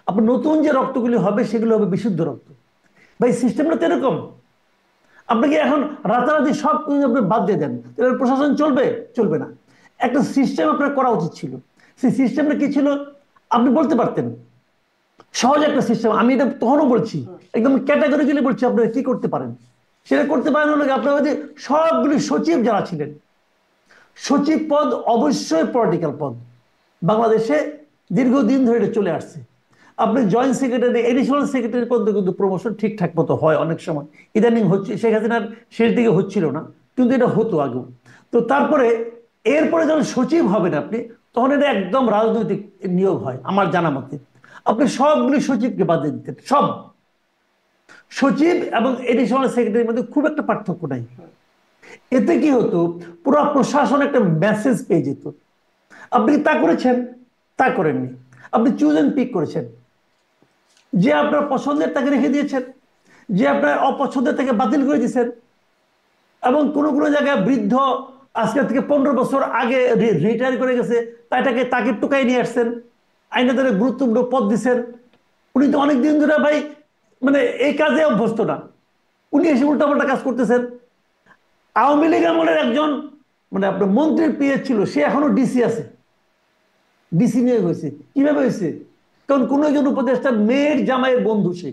আপনার নতুন যে রক্তগুলি হবে সেগুলো হবে বিশুদ্ধ রক্ত। ভাই, সিস্টেমটা তো এরকম। আপনাকে এখন রাতারাতি সব আপনি বাদ দিয়ে দেন, তাহলে প্রশাসন চলবে? চলবে না। একটা সিস্টেম আপনার করা উচিত ছিল। সেই সিস্টেমটা কি ছিল? আপনি বলতে পারতেন সহজ একটা সিস্টেম। আমি এটা তখনও বলছি, একদম ক্যাটাগরিক্যালি বলছি আপনারা কি করতে পারেন। সেটা করতে পারেন হলো আপনার যে সবগুলি সচিব যারা ছিলেন, সচিব পদ অবশ্যই পলিটিক্যাল পদ। বাংলাদেশে দীর্ঘদিন ধরে এটা চলে আসছে। আপনি জয়েন্ট সেক্রেটারি, এডিশনাল সেক্রেটারি পর্যন্ত কিন্তু প্রমোশন ঠিকঠাক মতো হয় অনেক সময়। ইদানিং হচ্ছে, শেখ হাসিনার শেষ দিকে হচ্ছিল না, কিন্তু এটা হতো আগেও। তো তারপরে এরপরে যখন সচিব হবেন আপনি, তখন এটা একদম রাজনৈতিক নিয়োগ হয় আমার জানা মতে। আপনি সবগুলি সচিবকে বাদ দিয়ে দিতেন, সব সচিব এবং এডিশনাল সেক্রেটারির মধ্যে খুব একটা পার্থক্য নাই। এতে কি হতো, পুরো প্রশাসন একটা মেসেজ পেয়ে যেত। আপনি কি তা করেছেন? তা করেননি। আপনি চুজ এন্ড পিক করেছেন। যে আপনার পছন্দের তাকে রেখে দিয়েছেন, যে আপনার অপছন্দের তাকে বাতিল করে দিয়েছেন। এবং কোনো কোনো জায়গায় বৃদ্ধ আজকে থেকে 15 বছর আগে রিটায়ার করে গেছে, তাকে তাকে টুকাই নিয়ে আসছেন, আইনে তাদের গুরুত্বপূর্ণ পদ দিচ্ছেন। উনি তো অনেক দিন ধরে ভাই মানে এই কাজে অভ্যস্ত না, উনি এসে উল্টাপাল্টা কাজ করতেছেন। আওয়ামী লীগ আমলের একজন মানে আপনার মন্ত্রীর পিএ ছিল, সে এখনো ডিসি আছে, ডিসি নিয়োগ হয়েছে। কিভাবে হয়েছে? কারণ কোন একজন উপদেষ্টার মেয়ের জামাইয়ের বন্ধু সে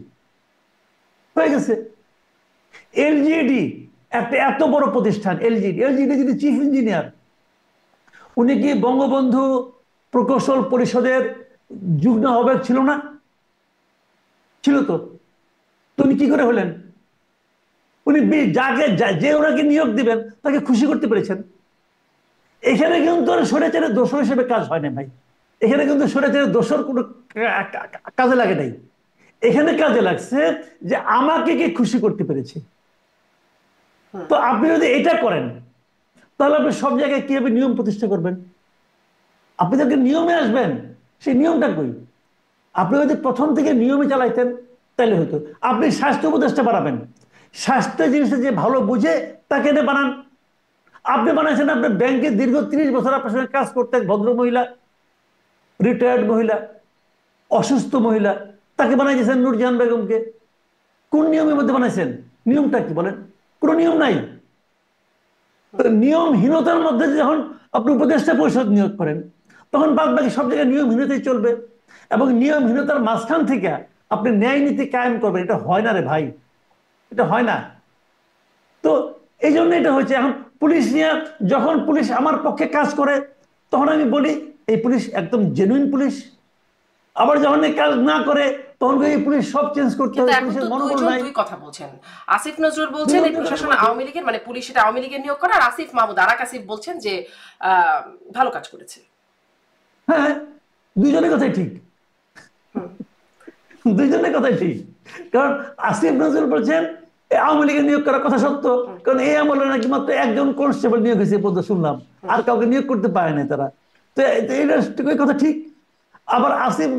হয়ে গেছে। এলজিডি একটা এত বড় প্রতিষ্ঠান, এলজিডি এলজিডি যদি চিফ ইঞ্জিনিয়ার, উনি কি বঙ্গবন্ধু প্রকৌশল পরিষদের যুগ্ম আহ্বায়ক ছিল না? ছিল তো। তো উনি কি করে হলেন? উনি যাকে যে ওনাকে নিয়োগ দিবেন তাকে খুশি করতে পেরেছেন। এখানে কিন্তু স্বৈরাচারের দোষর হিসেবে কাজ হয় না ভাই। এখানে কিন্তু স্বৈরাচারের দোষর কোনো কাজে লাগে নাই। এখানে কাজে লাগছে যে আমাকে কে খুশি করতে পেরেছে। তো আপনি যদি এটা করেন, তাহলে আপনি সব জায়গায় কিভাবে নিয়ম প্রতিষ্ঠা করবেন? আপনি যাকে নিয়মে আসবেন, সেই নিয়মটা কই? আপনি যদি প্রথম থেকে নিয়মে চালাইতেন তাহলে হতো। আপনি স্বাস্থ্য উপদেষ্টা বাড়াবেন, স্বাস্থ্য জিনিসটা যে ভালো বুঝে তাকে এনে বানান। আপনি বানাইছেন আপনার ব্যাংকে দীর্ঘ 30 বছর আপনার সঙ্গে কাজ করতে এক ভদ্র মহিলা, রিটায়ার্ড মহিলা, অসুস্থ মহিলা, তাকে বানাই দিয়েছেন নূরজাহান বেগমকে। কোন নিয়মের মধ্যে বানাইছেন? নিয়মটা কি বলেন? কোন নিয়ম নাই। নিয়মহীনতার মধ্যে যখন আপনি উপদেষ্টা পরিষদ নিয়োগ করেন, তখন বাদ বাকি সব জায়গায় নিয়মহীনতাই চলবে। এবং নিয়মহীনতার মাঝখান থেকে আপনি ন্যায় নীতি কায়েম করবেন, এটা হয় না রে ভাই, এটা হয় না। তো এই জন্য এটা হয়েছে। এখন পুলিশ নিয়ে যখন পুলিশ আমার পক্ষে কাজ করে, তখন আমি বলি এই পুলিশ একদম জেনুইন পুলিশ। আবার যখন এই কাজ না করে, তখন এই পুলিশ সব চেঞ্জ করতে হবে, পুলিশের মনোবল নাই। দুই কথা বলছেন। আসিফ নজরুল বলছেন এই প্রশাসন আওয়ামী লীগের, মানে পুলিশ এটা আওয়ামী লীগের নিয়োগ করা, আর আসিফ মাহমুদ আরাক আসিফ বলছেন যে ভালো কাজ করেছে। হ্যাঁ, দুইজনের কথাই ঠিক, দুইজনের কথাই ঠিক। কারণ আসিফ নজরুল বলছেন আওয়ামী লীগের নিয়োগ করার কথা সত্য, কারণ এই আমলে নাকি মাত্র একজন কনস্টেবল নিয়োগ হয়েছে পর্যন্ত শুনলাম, আর কাউকে নিয়োগ করতে পারে না তারা। তো এটা কথা ঠিক। আবার আসিফ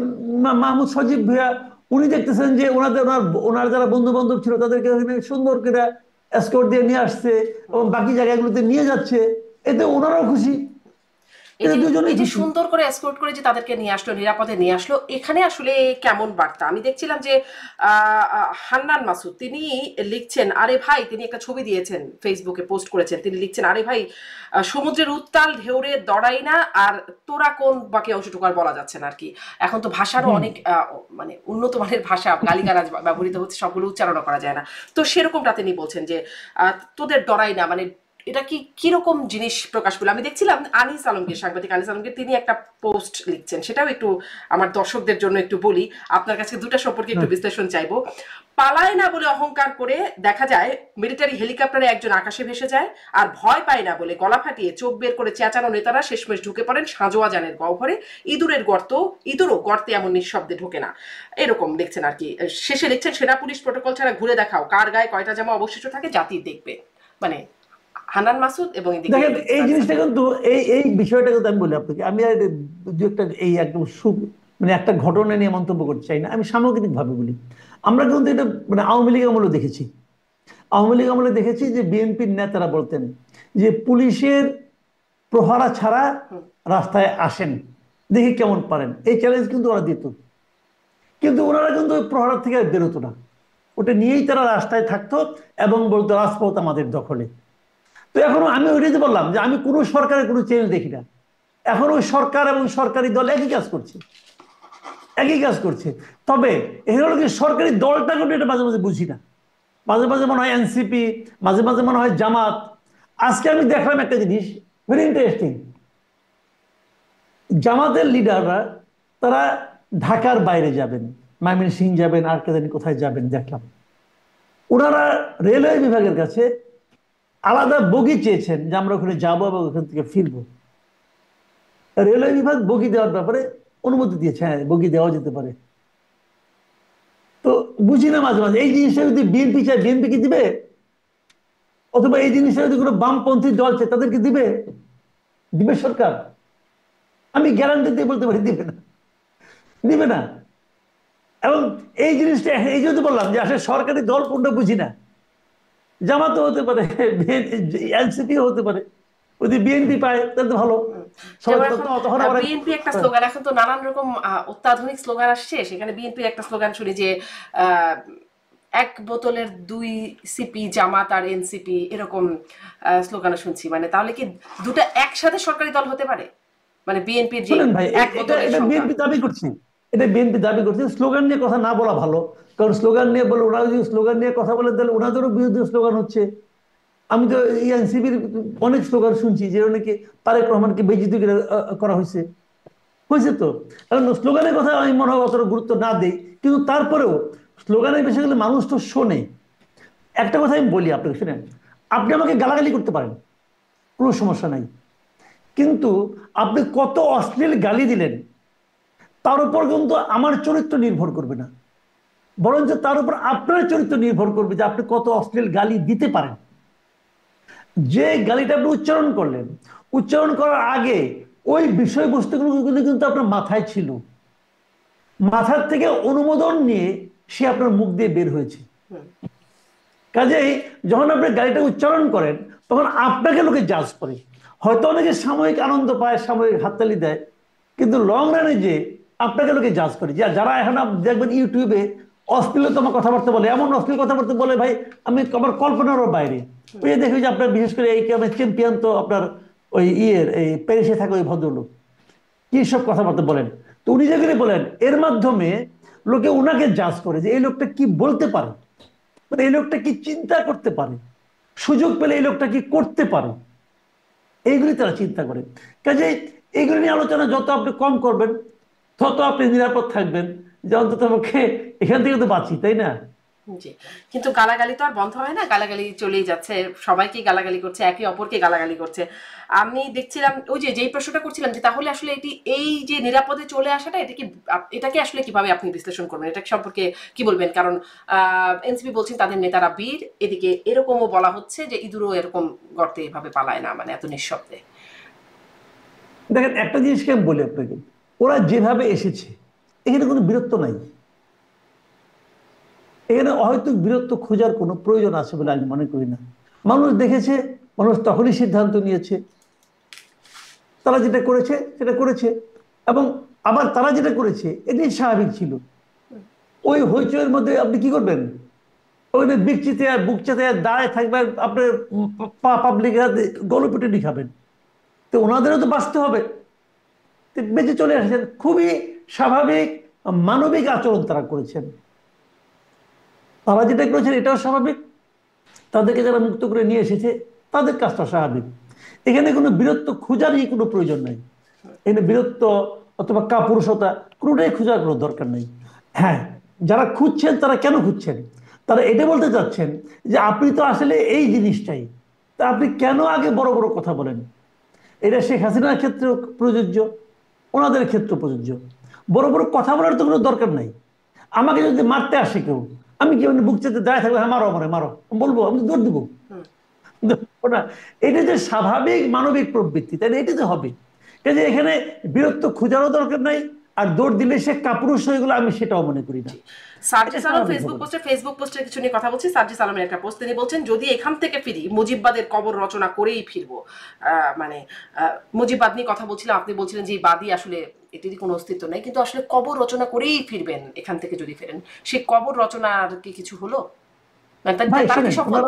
মাহমুদ সজীব ভুইয়া উনি দেখতেছেন যে ওনার যারা বন্ধু বান্ধব ছিল তাদেরকে ওখানে সুন্দর করে এসকর্ট দিয়ে নিয়ে আসছে এবং বাকি জায়গাগুলোতে নিয়ে যাচ্ছে, এতে ওনারাও খুশি, এই এতে যে দুজনেই এই যে খুশি। সুন্দর করে এসকর্ট করে যে তাদেরকে নিয়ে আসলো, নিরাপদে নিয়ে আসলো, এখানে আসলে কেমন বার্তা? আমি দেখছিলাম যে হান্নান মাসুদ তিনি লিখছেন, আরে ভাই, তিনি একটা ছবি দিয়েছেন, ফেসবুকে পোস্ট করেছেন, তিনি লিখছেন, আরে ভাই, সমুদ্রের উত্তাল ঢেউরে দড়াই না, আর তোরা কোন বাকি অংশটুকু আর বলা যাচ্ছে না আর কি। এখন তো ভাষারও হুম। অনেক মানে উন্নত মানের ভাষা, গালিগালাজ ব্যবহৃত হচ্ছে, সবগুলো উচ্চারণ করা যায় না। তো সেরকমটা তিনি বলছেন যে তোদের ডরাই না, মানে এটা কি কিরকম জিনিস প্রকাশ পেল? আমি দেখছিলাম আনিস আলমগীর, সাংবাদিক আনিস আলমগীর, তিনি একটা পোস্ট লিখছেন, সেটাও একটু আমার দর্শকদের জন্য একটু বলি, আপনার কাছে দুটা সম্পর্কে একটু হ্যাঁ। বিশ্লেষণ চাইবো। পালায় না বলে অহংকার করে দেখা যায় মিলিটারি হেলিকপ্টারে একজন আকাশে ভেসে যায়, আর ভয় পায় না বলে গলা ফাটিয়ে চোখ বের করে চেঁচানো নেতারা শেষমেশ ঢুকে পড়েন সাঁজোয়া জানের গহ্বরে। ইঁদুরও গর্তে এমন নিঃশব্দে ঢোকে না। এরকম লিখছেন আর কি। শেষে লিখছেন, সেনা পুলিশ প্রটোকল ছাড়া ঘুরে দেখাও কার গায়ে কয়টা জামা অবশিষ্ট থাকে, জাতি দেখবে। মানে হান্নান মাসুদ এবং এদিকে দেখেন এই আনিস জিনিসটা আলম। কিন্তু এই বিষয়টা কিন্তু আমি বলি আপনাকে, আমি আর দু একটা এই একদম মানে একটা ঘটনা নিয়ে মন্তব্য করতে চাই না, আমি সামগ্রিক ভাবে বলি। আমরা কিন্তু এটা মানে আওয়ামী লীগ আমলে দেখেছি, আওয়ামী লীগ আমলে দেখেছি যে বিএনপির নেতারা বলতেন যে পুলিশের প্রহরা ছাড়া রাস্তায় আসেন, দেখি কেমন পারেন, এই চ্যালেঞ্জ কিন্তু ওরা দিত। কিন্তু ওনারা কিন্তু ওই প্রহরা থেকে আর বেরোতো না, ওটা নিয়েই তারা রাস্তায় থাকতো এবং বলতো রাজপথ আমাদের দখলে। তো এখনো আমি ওইটাই তো বললাম যে আমি কোনো সরকারের কোনো চেঞ্জ দেখি না, এখন ওই সরকার এবং সরকারি দল একই কাজ করছে, একই কাজ করছে। তবে এখানে হলো কি, সরকারি দলটা কিন্তু এটা মাঝে মাঝে বুঝি না, মাঝে মাঝে মনে হয় এনসিপি, মাঝে মাঝে মনে হয় জামাত। আজকে আমি দেখলাম একটা জিনিস ভেরি ইন্টারেস্টিং, জামাতের লিডাররা তারা ঢাকার বাইরে যাবেন, ময়মনসিংহ যাবেন, আর কে জানি কোথায় যাবেন দেখলাম। ওনারা রেলওয়ে বিভাগের কাছে আলাদা বগি চেয়েছেন যে আমরা ওখানে যাবো এবং ওখান থেকে ফিরবো। রেলওয়ে বিভাগ বগি দেওয়ার ব্যাপারে অনুমতি দিয়েছে, হ্যাঁ বগি দেওয়া যেতে পারে। তো বুঝি না মাঝে মাঝে এই জিনিসটা যদি বিএনপি চায়, বিএনপি কি দিবে? অথবা এই জিনিসটা যদি কোনো বামপন্থী দল চায় তাদেরকে দিবে? দিবে সরকার? আমি গ্যারান্টি দিয়ে বলতে পারি দিবে না, দিবে না। এবং এই জিনিসটা এই জন্য বললাম যে আসলে সরকারি দল কোনটা বুঝি না, জামাতও হতে পারে, এনসিপি হতে পারে, যদি বিএনপি পায় তাহলে তো ভালো। সবাই যেমন এখন তখন আবার বিএনপি একটা স্লোগান, এখন তো নানান রকম অত্যাধুনিক স্লোগান আসছে, সেখানে বিএনপির একটা স্লোগান শুনি যে আহ, এক বোতলের দুই সিপি জামাত আর এনসিপি, এরকম স্লোগানও শুনছি। মানে তাহলে কি দুটো একসাথে সরকারি দল হতে পারে? মানে বিএনপির যে শুনেন ভাই, এক এটা বোতলের এটা সংখ্যা। বিএনপি দাবি করছে, এটা বিএনপি দাবি করছে, স্লোগান নিয়ে কথা না বলা ভালো। কারণ স্লোগান নিয়ে বলে, ওরা যদি স্লোগান নিয়ে কথা বলে তাহলে ওনাদেরও বিরুদ্ধে স্লোগান হচ্ছে। আমি তো এনসিপির অনেক স্লোগান শুনছি যে নাকি তারেক রহমানকে বেইজ্জতি করা হয়েছে, হয়েছে তো। কারণ স্লোগানের কথা আমি মনে হয় অতটা গুরুত্ব না দেই, কিন্তু তারপরেও স্লোগানের বিষয়গুলো মানুষ তো শোনে। একটা কথা আমি বলি আপনাকে, শুনেন, আপনি আমাকে গালাগালি করতে পারেন, কোনো সমস্যা নাই, কিন্তু আপনি কত অশ্লীল গালি দিলেন তার উপর কিন্তু আমার চরিত্র নির্ভর করবে না, বরঞ্চ তার উপর আপনার চরিত্র নির্ভর করবে যে আপনি কত অশ্লীল গালি দিতে পারেন। যে গালিটা আপনি উচ্চারণ করলেন, উচ্চারণ করার আগে ওই বিষয়বস্তুগুলো কিন্তু আপনার মাথায় ছিল, মাথার থেকে অনুমোদন নিয়ে সে আপনার মুখ দিয়ে বের হয়েছে। কাজেই যখন আপনি গালিটা উচ্চারণ করেন তখন আপনাকে লোকে জাজ করে। হয়তো অনেকে সাময়িক আনন্দ পায়, সাময়িক হাততালি দেয়, কিন্তু লং রানে যে আপনাকে লোকে জাজ করে। যারা এখন দেখবেন ইউটিউবে অশ্লীলতম কথাবার্তা বলে, এমন অশ্লীল কথাবার্তা বলে ভাই আমি আমার কল্পনারও বাইরে। ওই যে দেখি যে আপনার বিশেষ করে এই চ্যাম্পিয়ন তো আপনার ওই এই প্যারিসে থাকে ওই ভদ্রলোক, কি সব কথাবার্তা বলেন। তো উনি যেগুলি বলেন এর মাধ্যমে লোকে উনাকে জাজ করে যে এই লোকটা কি বলতে পারে, মানে এই লোকটা কি চিন্তা করতে পারে, সুযোগ পেলে এই লোকটা কি করতে পারে, এইগুলি তারা চিন্তা করে। কাজে এইগুলি নিয়ে আলোচনা যত আপনি কম করবেন তত আপনি নিরাপদ থাকবেন, যে অন্তত পক্ষে এখান থেকে তো বাঁচি, তাই না? জি, কিন্তু গালাগালি তো আর বন্ধ হয় না, গালাগালি চলেই যাচ্ছে, সবাইকে গালাগালি করছে, একে অপরকে গালাগালি করছে। আমি দেখছিলাম ওই যে যেই প্রশ্নটা করছিলাম যে তাহলে আসলে এটি, এই যে নিরাপদে চলে আসাটা, এটা কি, এটাকে আসলে কিভাবে আপনি বিশ্লেষণ করবেন, এটা সম্পর্কে কি বলবেন? কারণ এনসিপি বলছেন তাদের নেতারা বীর, এদিকে এরকমও বলা হচ্ছে যে ইঁদুরও এরকম গর্তে এভাবে পালায় না, মানে এত নিঃশব্দে। দেখেন একটা জিনিসকে আমি বলি আপনাকে, ওরা যেভাবে এসেছে এখানে কোনো বীরত্ব নাই, এখানে অহেতুক বীরত্ব খোঁজার কোনো প্রয়োজন আছে বলে আমি মনে করি না। মানুষ দেখেছে, মানুষ তখনই সিদ্ধান্ত নিয়েছে, তারা যেটা করেছে সেটা করেছে। এবং আবার তারা যেটা করেছে এটাই স্বাভাবিক ছিল। ওই হইচইয়ের মধ্যে আপনি কি করবেন? ওখানে বিকচিতে আর বুকচাতে আর দাঁড়ায় থাকবেন, আপনার পাবলিক গণপিটুনি খাবেন। তো ওনাদেরও তো বাঁচতে হবে, তো বেঁচে চলে আসছেন। খুবই স্বাভাবিক মানবিক আচরণ তারা করেছেন। তারা যেটা করেছেন এটাও স্বাভাবিক, তাদেরকে যারা মুক্ত করে নিয়ে এসেছে তাদের কাজটা স্বাভাবিক। এখানে কোনো বীরত্ব খোঁজারই কোনো প্রয়োজন নাই। এখানে বীরত্ব অথবা কাপুরুষতা কোনোটাই খোঁজার কোনো দরকার নেই। হ্যাঁ, যারা খুঁজছেন তারা কেন খুঁজছেন? তারা এটা বলতে চাচ্ছেন যে আপনি তো আসলে এই জিনিসটাই, তা আপনি কেন আগে বড় বড় কথা বলেন? এটা শেখ হাসিনার ক্ষেত্রে প্রযোজ্য, ওনাদের ক্ষেত্রে প্রযোজ্য। বড় বড় কথা বলার তো কোনো দরকার নাই। আমাকে যদি মারতে আসে কেউ, আমি কি মানে বুক চেতে দাঁড়ায় থাকবো, হ্যাঁ মারো আমারে মারো বলবো? আমি তো দৌড় দিবো না। এটা যে স্বাভাবিক মানবিক প্রবৃত্তি, তাহলে এটা তো হবে। কাজে এখানে বীরত্ব খোঁজারও দরকার নাই। আর দৌড় দিলে সে কাপুরুষ হয়ে গেলো, আমি সেটাও মনে করি না। এটা সার্জিস আলম স্বাভাবিক হবে। ফেসবুক পোস্টের কিছু নিয়ে কথা বলছি। সার্জিস আলমের একটা পোস্ট, তিনি বলছেন যদি এখান থেকে ফিরি মুজিববাদের কবর রচনা করেই ফিরবো। মানে মুজিববাদ নিয়ে কথা বলছিলাম, আপনি বলছিলেন যে এই বাদী আসলে এটিরই কোনো অস্তিত্ব নেই, কিন্তু আসলে কবর রচনা করেই ফিরবেন এখান থেকে যদি ফেরেন। সেই কবর রচনার কি কিছু হলো? মানে ভাই তারা কি শোনেন, সফল?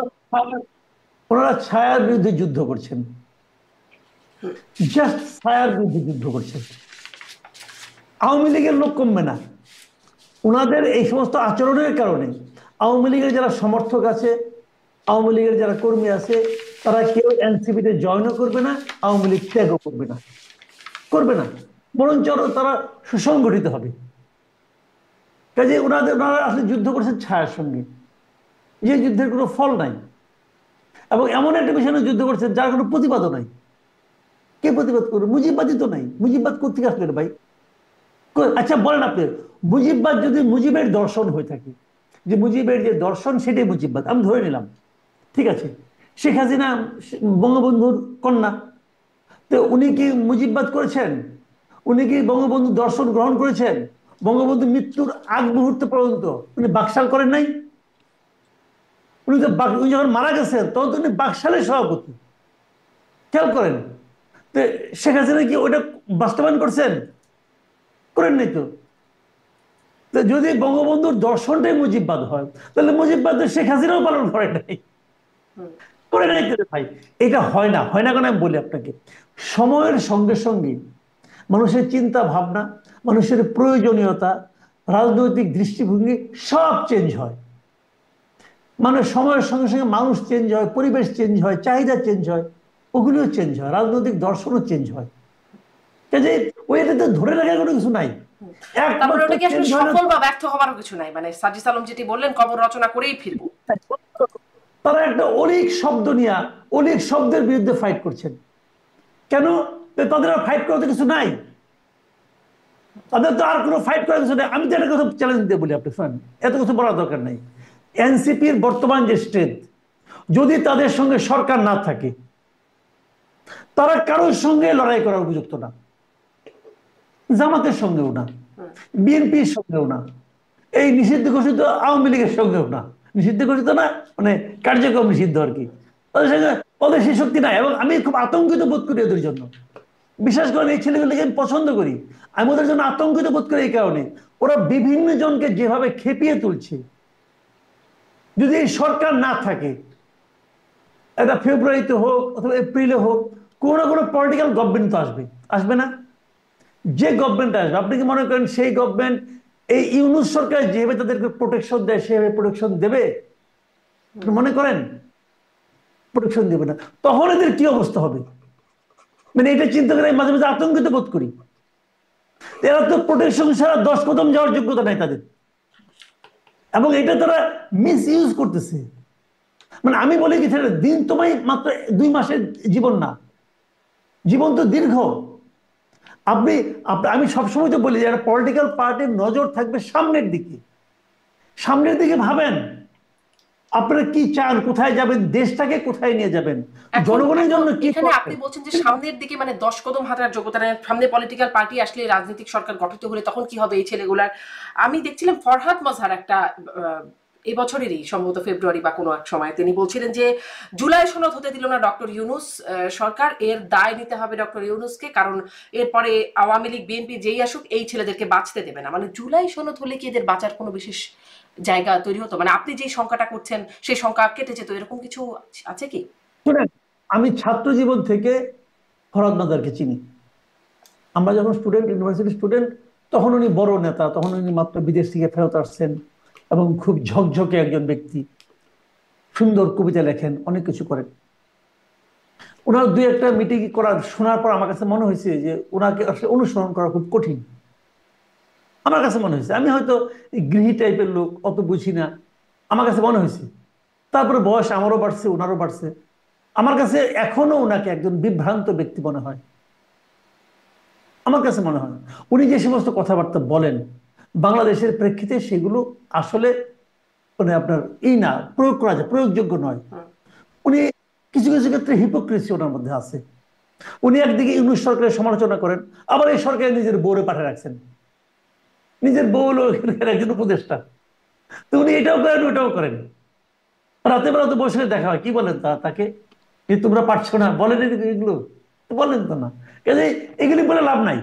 ওনারা ছায়ার বিরুদ্ধে যুদ্ধ করছেন, জাস্ট ছায়ার বিরুদ্ধে যুদ্ধ করছেন। আওয়ামী লীগের লোক কমবে না ওনাদের এই সমস্ত আচরণের কারণে। আওয়ামী লীগের যারা সমর্থক আছে, আওয়ামী লীগের যারা কর্মী আছে, তারা কেউ এনসিপিতে জয়েনও করবে না, আওয়ামী লীগ ত্যাগও করবে না, করবে না। বরঞ্চ তারা সুসংগঠিত হবে। কাজে ওনারা আসলে যুদ্ধ করছেন ছায়ার সঙ্গে, যে যুদ্ধের কোনো ফল নাই। এবং এমন একটা বিষয় নিয়ে যুদ্ধ করছেন যার কোনো প্রতিবাদও নাই। কে প্রতিবাদ করবে? মুজিববাদী তো নাই। মুজিববাদ কোথেকে আসবে রে ভাই? আচ্ছা বলেন আপনি, মুজিববাদ যদি মুজিবের দর্শন হয়ে থাকে, যে মুজিবের যে দর্শন সেটাই মুজিববাদ, আমি ধরে নিলাম, ঠিক আছে। শেখ হাসিনা বঙ্গবন্ধুর কন্যা, তো উনি কি মুজিববাদ করেছেন? উনি কি বঙ্গবন্ধু দর্শন গ্রহণ করেছেন? বঙ্গবন্ধু মৃত্যুর আগ মুহূর্ত পর্যন্ত উনি বাকশাল করেন নাই? উনি যখন মারা গেছেন তখন তো উনি বাকশালের সভাপতি, খেয়াল করেন। তো শেখ হাসিনা কি ওটা বাস্তবায়ন করছেন? করেন নাই তো। তো যদি বঙ্গবন্ধুর দর্শনটাই মুজিববাদ হয়, তাহলে মুজিববাদ শেখ হাসিনাও পালন করে নাই, করে নাই তো ভাই। এটা হয় না, হয় না কেন আমি বলি আপনাকে। সময়ের সঙ্গে সঙ্গে মানুষের চিন্তা ভাবনা, মানুষের প্রয়োজনীয়তা, রাজনৈতিক দৃষ্টিভঙ্গি সব চেঞ্জ হয়। মানে সময়ের সঙ্গে সঙ্গে মানুষ চেঞ্জ হয়, পরিবেশ চেঞ্জ হয়, চাহিদা চেঞ্জ হয়, ওগুলিও চেঞ্জ হয়, রাজনৈতিক দর্শনও চেঞ্জ হয়। কাজে ওইটাতে ধরে রাখার কোনো কিছু নাই। তারপরে একমাত্র ওটা কি আসলে চেঞ্জ হয় না। সফল বা ব্যর্থ হবারও কিছু নাই? মানে সার্জিস আলম যেটি বললেন কবর রচনা করেই ফিরবো, তারা একটা অলীক শব্দ নিয়ে অলীক শব্দের বিরুদ্ধে ফাইট করছেন। কেন? তাদের আর ফাইট করাতে কিছু নাই। তাদের তো আর কোনো ফাইট করার কিছু নেই। আমি তো একটা কথা চ্যালেঞ্জ দিয়ে বলি, আপনি শোনেন, এত কিছু বলার দরকার নেই। এনসিপির বর্তমান যে স্ট্রেংথ, যদি তাদের সঙ্গে সরকার না থাকে, তারা কারোর সঙ্গে লড়াই করার উপযুক্ত না। জামাতের সঙ্গেও না, বিএনপির সঙ্গেও না, এই নিষিদ্ধ ঘোষিত আওয়ামী লীগের সঙ্গেও না। নিষিদ্ধ ঘোষিত না মানে কার্যক্রম নিষিদ্ধ আর কি, তাদের সঙ্গে ওদের সেই শক্তি নাই। এবং আমি খুব আতঙ্কিত বোধ করি ওদের জন্য। বিশেষ করে এই ছেলেগুলোকে আমি পছন্দ করি, আমি ওদের জন্য আতঙ্কিত বোধ করি এই কারণে, ওরা বিভিন্ন জনকে যেভাবে খেপিয়ে তুলছে। যদি এই সরকার না থাকে, এটা ফেব্রুয়ারিতে হোক অথবা এপ্রিলে হোক, কোনো না কোনো পলিটিক্যাল গভর্নমেন্ট তো আসবে, আসবে না? যে গভর্নমেন্ট আসবে, আপনি কি মনে করেন সেই গভর্নমেন্ট এই ইউনূস সরকার যেভাবে তাদেরকে প্রোটেকশন দেয় সেভাবে প্রোটেকশন দেবে? মনে করেন প্রোটেকশন দেবে না। তখন এদের কি অবস্থা হবে? মানে এটা চিন্তা করে মাঝে মাঝে আতঙ্কিত বোধ করি। এরা তো প্রোটেকশন ছাড়া 10 কদম যাওয়ার যোগ্যতা নাই তাদের, এবং এটা তারা মিস ইউজ করতেছে। মানে আমি বলি কি, দিন তোমায় মাত্র 2 মাসের জীবন না, জীবন তো দীর্ঘ। আপনি আমি সবসময় তো বলি যে একটা পলিটিক্যাল পার্টির নজর থাকবে সামনের দিকে। সামনের দিকে ভাবেন আপনারা কি চান, কোথায় যাবেন, দেশটাকে কোথায় নিয়ে যাবেন, জনগণের জন্য কি এখানে আপনি করবেন। বলছেন যে সামনের দিকে মানে 10 কদম হাঁটার যোগ্যতা নেই, সামনে পলিটিক্যাল পার্টি আসলে, রাজনৈতিক সরকার গঠিত হলে তখন কি হবে এই ছেলেগুলার? আমি দেখছিলাম ফরহাদ মজহার একটা এই বছরেরই সম্ভবত ফেব্রুয়ারি বা কোনো এক সময় তিনি বলছিলেন যে জুলাই সনদ হতে দিল না ডক্টর ইউনূস সরকার, এর দায় নিতে হবে ডক্টর ইউনূসকে, কারণ এরপরে আওয়ামী লীগ বিএনপি যেই আসুক এই ছেলেদেরকে বাঁচতে দেবে না। মানে জুলাই সনদ হলে কি এদের বাঁচার কোনো বিশেষ জায়গা তৈরি হতো? মানে আপনি যেই শঙ্কাটা করছেন সেই শঙ্কা কেটে যেত, এরকম কিছু আছে কি? শুনেন, আমি ছাত্র জীবন থেকে ফরহাদ নাজারকে চিনি। আমরা যখন স্টুডেন্ট, ইউনিভার্সিটি স্টুডেন্ট, তখন উনি বড় নেতা, তখন উনি মাত্র বিদেশ থেকে ফেরত আসছেন এবং খুব ঝকঝকে একজন ব্যক্তি, সুন্দর কবিতা লেখেন, অনেক কিছু করেন। ওনার দুই একটা মিটিং করার শোনার পর আমার কাছে মনে হয়েছে যে ওনাকে আসলে অনুসরণ করা খুব কঠিন। আমার কাছে মনে হয়েছে, আমি হয়তো গৃহী টাইপের লোক, অত বুঝি না, আমার কাছে মনে হয়েছে। তারপরে বয়স আমারও বাড়ছে, ওনারও বাড়ছে, আমার কাছে এখনো ওনাকে একজন বিভ্রান্ত ব্যক্তি মনে হয়। আমার কাছে মনে হয় উনি যে সমস্ত কথাবার্তা বলেন বাংলাদেশের প্রেক্ষিতে, সেগুলো আসলে মানে আপনার না প্রয়োগ করা যায়, প্রয়োগযোগ্য নয়। উনি কিছু কিছু ক্ষেত্রে হিপোক্রেসি ওনার মধ্যে আছে। উনি একদিকে ইউনূস সরকারের সমালোচনা করেন, আবার এই সরকারের নিজের বউরে পাঠিয়ে রাখছেন, নিজের বউ হলো একজন উপদেষ্টা। তো উনি এটাও করেন, ওটাও করেন। রাতে বেলা তো বসে দেখা হয়, কি বলেন তাকে যে তোমরা পারছো না, বলেন এগুলো তো বলেন তো না। কাজে এগুলি বলে লাভ নাই।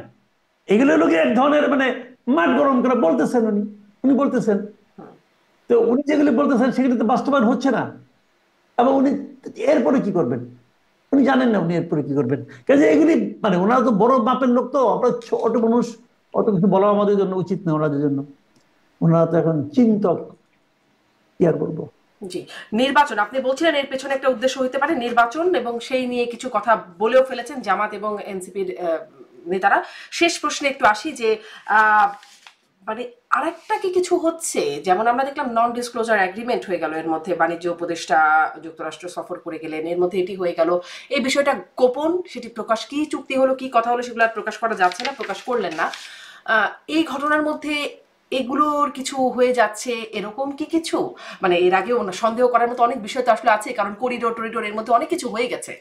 এগুলো লোকে এক ধরনের মানে মাঠ গরম করে বলতেছেন উনি, উনি বলতেছেন। তো উনি যেগুলি বলতেছেন সেগুলি তো বাস্তবায়ন হচ্ছে না। এবং উনি এরপরে কি করবেন উনি জানেন না, উনি এরপরে কি করবেন। কাজে এগুলি মানে ওনারা তো বড় মাপের লোক, তো আমরা ছোট মানুষ, অত কিছু বলা আমাদের জন্য উচিত না ওনাদের জন্য। ওনারা তো এখন চিন্তক, কি আর বলবো। জি, নির্বাচন আপনি বলছিলেন এর পেছনে একটা উদ্দেশ্য হইতে পারে নির্বাচন, এবং সেই নিয়ে কিছু কথা বলেও ফেলেছেন জামাত এবং এনসিপির নেতারা। শেষ প্রশ্নে একটু আসি যে আহ, মানে আরেকটা কি কিছু হচ্ছে? যেমন আমরা দেখলাম নন ডিসক্লোজার এগ্রিমেন্ট হয়ে গেল, এর মধ্যে বাণিজ্য উপদেষ্টা যুক্তরাষ্ট্র সফর করে গেলেন, এর মধ্যে এটি হয়ে গেল। এই বিষয়টা গোপন, সেটি প্রকাশ, কি চুক্তি হলো কি কথা হলো সেগুলো আর প্রকাশ করা যাচ্ছে না, প্রকাশ করলেন না। এই ঘটনার মধ্যে এগুলোর কিছু হয়ে যাচ্ছে এরকম কি কিছু? মানে এর আগেও সন্দেহ করার মতো অনেক বিষয় তো আসলে আছে, কারণ করিডোর টরিডোর এর মধ্যে অনেক কিছু হয়ে গেছে।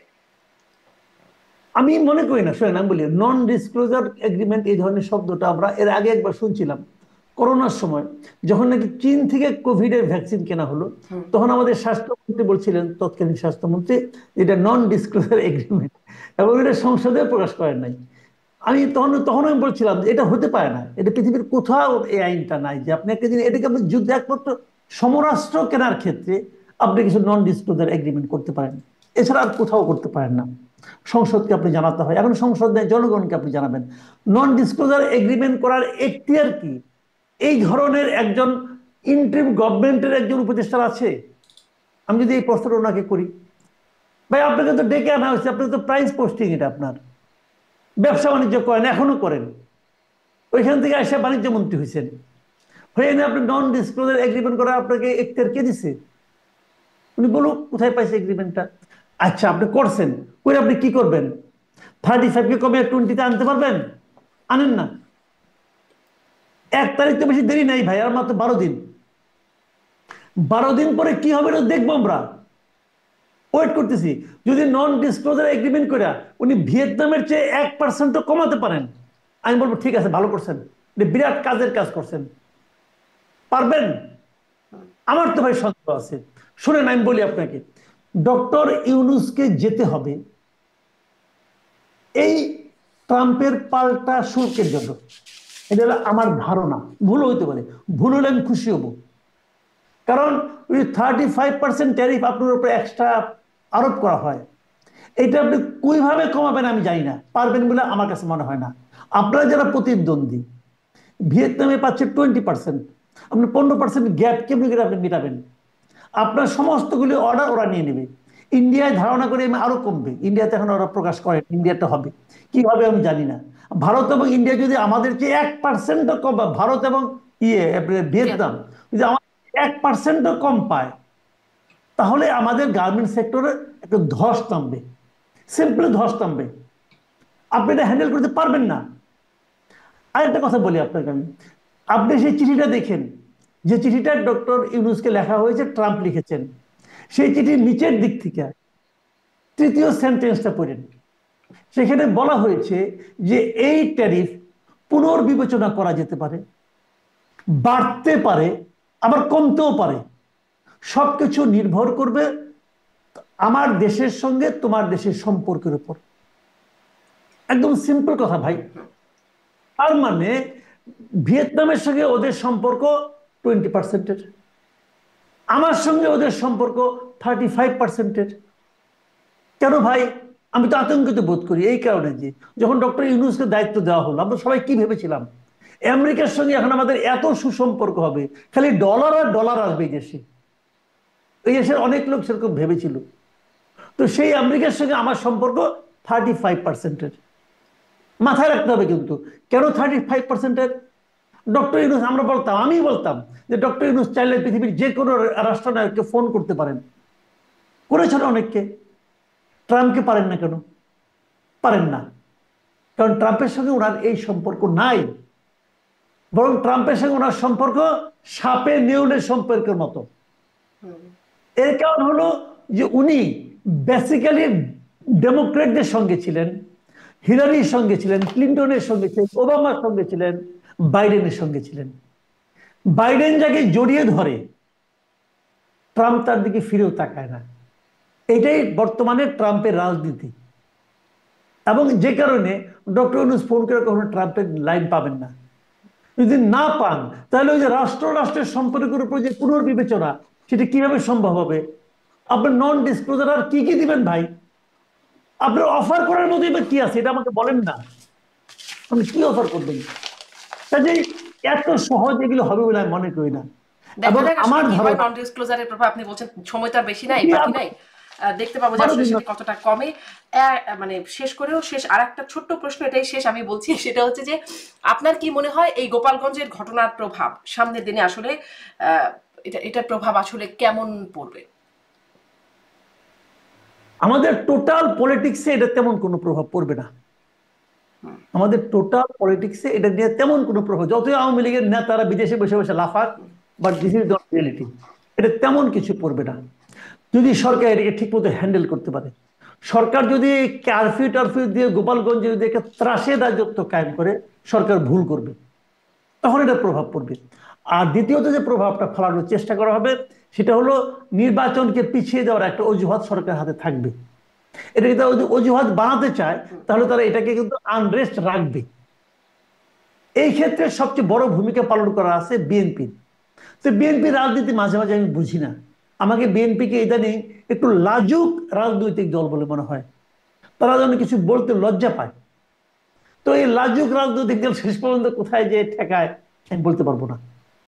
আমি মনে করি না, শোনেন আমি বলি, নন ডিসক্লোজার এগ্রিমেন্ট এই ধরনের শব্দটা আমরা এর আগে একবার শুনছিলাম করোনার সময়, যখন নাকি চীন থেকে কোভিড এর ভ্যাকসিন কেনা হলো। তখন আমাদের স্বাস্থ্যমন্ত্রী বলছিলেন, তৎকালীন স্বাস্থ্যমন্ত্রী, এটা নন ডিসক্লোজার এগ্রিমেন্ট, এবং এটা সংসদে প্রকাশ করেন নাই। আমি তখন তখন আমি বলছিলাম যে এটা হতে পারে না, এটা পৃথিবীর কোথাও এই আইনটা নাই যে আপনি একটা জিনিস, এটাকে আপনি যুদ্ধ, একমাত্র সমরাস্ত্র কেনার ক্ষেত্রে আপনি কিছু নন ডিসক্লোজার এগ্রিমেন্ট করতে পারেন, এছাড়া আর কোথাও করতে পারেন না। সংসদকে আপনি জানাতে হয়, এখন সংসদ নেই, জনগণকে আপনি জানাবেন। নন ডিসক্লোজার এগ্রিমেন্ট করার এখতিয়ার কি এই ধরনের একজন ইন্টারিম গভর্নমেন্টের একজন উপদেষ্টা আছে? আমি যদি এই প্রশ্নটা ওনাকে করি, ভাই আপনাকে তো ডেকে আনা হয়েছে, আপনাকে তো প্রাইজ পোস্টিং, এটা আপনার ব্যবসা বাণিজ্য করেন, এখনো করেন, ওইখান থেকে এসে বাণিজ্য মন্ত্রী হয়েছেন, হয়ে না আপনি নন ডিসক্লোজার এগ্রিমেন্ট করা আপনাকে এখতিয়ার কে দিছে? উনি বলুক কোথায় পাইছে এগ্রিমেন্টটা। আচ্ছা আপনি করছেন, করে আপনি কি করবেন? 35 কে কমে 20-তে আনতে পারবেন? আনেন না। 1 তারিখ তো বেশি দেরি নাই ভাই, আর মাত্র 12 দিন। 12 দিন পরে কি হবে না দেখবো আমরা, ওয়েট করতেছি। যদি নন ডিসক্লোজার এগ্রিমেন্ট করে উনি ভিয়েতনামের চেয়ে 1% কমাতে পারেন, আমি বলবো ঠিক আছে, ভালো করছেন, বিরাট কাজের কাজ করছেন। পারবেন? আমার তো ভাই সন্দেহ আছে। শুনেন আমি বলি আপনাকে, ডক্টর ইউনূসকে যেতে হবে এই ট্রাম্পের পাল্টা শুল্কের জন্য। এটা হলো আমার ধারণা, ভুল হইতে পারে, ভুল হলে আমি খুশি হব। কারণ ওই 35% ট্যারিফ আপনার উপরে এক্সট্রা আরোপ করা হয়, এটা আপনি কিভাবে কমাবেন আমি জানি না, পারবেন বলে আমার কাছে মনে হয় না। আপনারা যারা প্রতিদ্বন্দ্বী, ভিয়েতনামে পাচ্ছে 20%, আপনি 15% গ্যাপ কেমনি করে আপনি মেটাবেন? আপনার সমস্তগুলি অর্ডার ওরা নিয়ে নেবে। ইন্ডিয়ায় ধারণা করে আরো কমবে, ইন্ডিয়াতে এখন ওরা প্রকাশ করে ইন্ডিয়াতে হবে, কি হবে আমি জানি না। ভারত এবং ইন্ডিয়া যদি আমাদের চেয়ে 1%ও কম, ভারত এবং ভিয়েতনাম যদি আমাদের 1%ও কম পায়, তাহলে আমাদের গার্মেন্ট সেক্টরে একটা ধস নামবে, সিম্পলি ধস নামবে। আপনি এটা হ্যান্ডেল করতে পারবেন না। আরেকটা কথা বলি আপনাকে আমি, আপনি সেই চিঠিটা দেখেন, যে চিঠিটা ডক্টর ইউনূসকে লেখা হয়েছে, ট্রাম্প লিখেছেন, সেই চিঠির নিচের দিক থেকে তৃতীয় সেন্টেন্সটা পড়েন। সেখানে বলা হয়েছে যে এই ট্যারিফ পুনর্বিবেচনা করা যেতে পারে, বাড়তে পারে, আবার কমতেও পারে। সবকিছু নির্ভর করবে আমার দেশের সঙ্গে তোমার দেশের সম্পর্কের উপর। একদম সিম্পল কথা ভাই। তার মানে ভিয়েতনামের সঙ্গে ওদের সম্পর্ক 20%, আমার সঙ্গে ওদের সম্পর্ক 35%। কেন ভাই? আমি তো আতঙ্কিত বোধ করি এই কারণে যে যখন ডক্টর ইউনূসকে দায়িত্ব দেওয়া হলো, আমরা সবাই কি ভেবেছিলাম আমেরিকার সঙ্গে এখন আমাদের এত সুসম্পর্ক হবে, খালি ডলার আর ডলার আসবে এই দেশে। এই দেশের অনেক লোক সেরকম ভেবেছিল। তো সেই আমেরিকার সঙ্গে আমার সম্পর্ক 35%। মাথায় রাখতে হবে কিন্তু, কেন 35%? ডক্টর ইউনূস, আমরা বলতাম, আমি বলতাম যে ডক্টর ইউনূস চাইলে পৃথিবীর যে কোনো রাষ্ট্রনায়ককে ফোন করতে পারেন, করেছেন অনেককে। ট্রাম্পকে পারেন না কেন? পারেন না কারণ ট্রাম্পের সঙ্গে ওনার এই সম্পর্ক নাই। বরং ট্রাম্পের সঙ্গে ওনার সম্পর্ক সাপে নেউলের সম্পর্কের মতো। এর কারণ হলো যে উনি বেসিক্যালি ডেমোক্রেটদের সঙ্গে ছিলেন, হিলারির সঙ্গে ছিলেন, ক্লিন্টনের সঙ্গে ছিলেন, ওবামার সঙ্গে ছিলেন, বাইডেনের সঙ্গে ছিলেন। বাইডেন যাকে জড়িয়ে ধরে, ট্রাম্প তার দিকে ফিরেও তাকায় না। এটাই বর্তমানে ট্রাম্পের রাজনীতি। এবং যে কারণে ডক্টর ইউনূস ফোন করে কখনো ট্রাম্পের লাইন পাবেন না। যদি না পান তাহলে ওই যে রাষ্ট্র রাষ্ট্রের সম্পর্কের উপর যে পুনর্বিবেচনা, সেটা কিভাবে সম্ভব হবে? আপনার নন ডিসক্লোজার আর কি কি দিবেন ভাই? আপনার অফার করার মতোই বা কি আছে এটা আমাকে বলেন না। আপনি কি অফার করবেন? কাজেই এত সহজ এগুলো হবে বলে আমি মনে করি না। দেখা এবং যাক আসলে আমার কি হয় ধারণা নন ডিসক্লোজারের প্রভাব। আপনি বলছেন সময় তো আর বেশি নাই, বাকি নাই। দেখতে পাবো যে বারো আসলে দিন সেটা কতটা কমে। মানে শেষ করেও শেষ আর একটা ছোট্ট প্রশ্ন, এটাই শেষ আমি বলছি, সেটা হচ্ছে যে আপনার কি মনে হয় এই গোপালগঞ্জের ঘটনার প্রভাব সামনের দিনে আসলে এটার প্রভাব আসলে কেমন পড়বে? আমাদের টোটাল পলিটিক্সে এটা তেমন কোনো প্রভাব পড়বে না। আমাদের টোটাল পলিটিক্সে এটা নিয়ে তেমন কোনো প্রভাব, যতই আওয়ামী লীগের নেতারা বিদেশে বসে বসে লাফাক, but this is not reality. এটা তেমন কিছু পড়বে না যদি সরকার এটাকে ঠিক মতো হ্যান্ডেল করতে পারে। সরকার যদি কারফিউ টারফিউ দিয়ে গোপালগঞ্জে যদি একটা ত্রাসের রাজত্ব কায়েম করে, সরকার ভুল করবে, তখন এটা প্রভাব পড়বে। আর দ্বিতীয়ত যে প্রভাবটা ফেলানোর চেষ্টা করা হবে, সেটা হলো নির্বাচনকে পিছিয়ে দেওয়ার একটা অজুহাত সরকার হাতে থাকবে। এটাকে তারা যদি অজুহাত বানাতে চায়, তাহলে তারা এটাকে কিন্তু আনরেস্ট রাখবে। এই ক্ষেত্রে সবচেয়ে বড় ভূমিকা পালন করা আছে বিএনপি। তো বিএনপি রাজনীতি মাঝে মাঝে আমি বুঝি না। আমাকে বিএনপিকে ইদানিং একটু লাজুক রাজনৈতিক দল বলে মনে হয়। তারা যেন কিছু বলতে লজ্জা পায়। তো এই লাজুক রাজনৈতিক দল শেষ পর্যন্ত কোথায় যে ঠেকায় আমি বলতে পারবো না।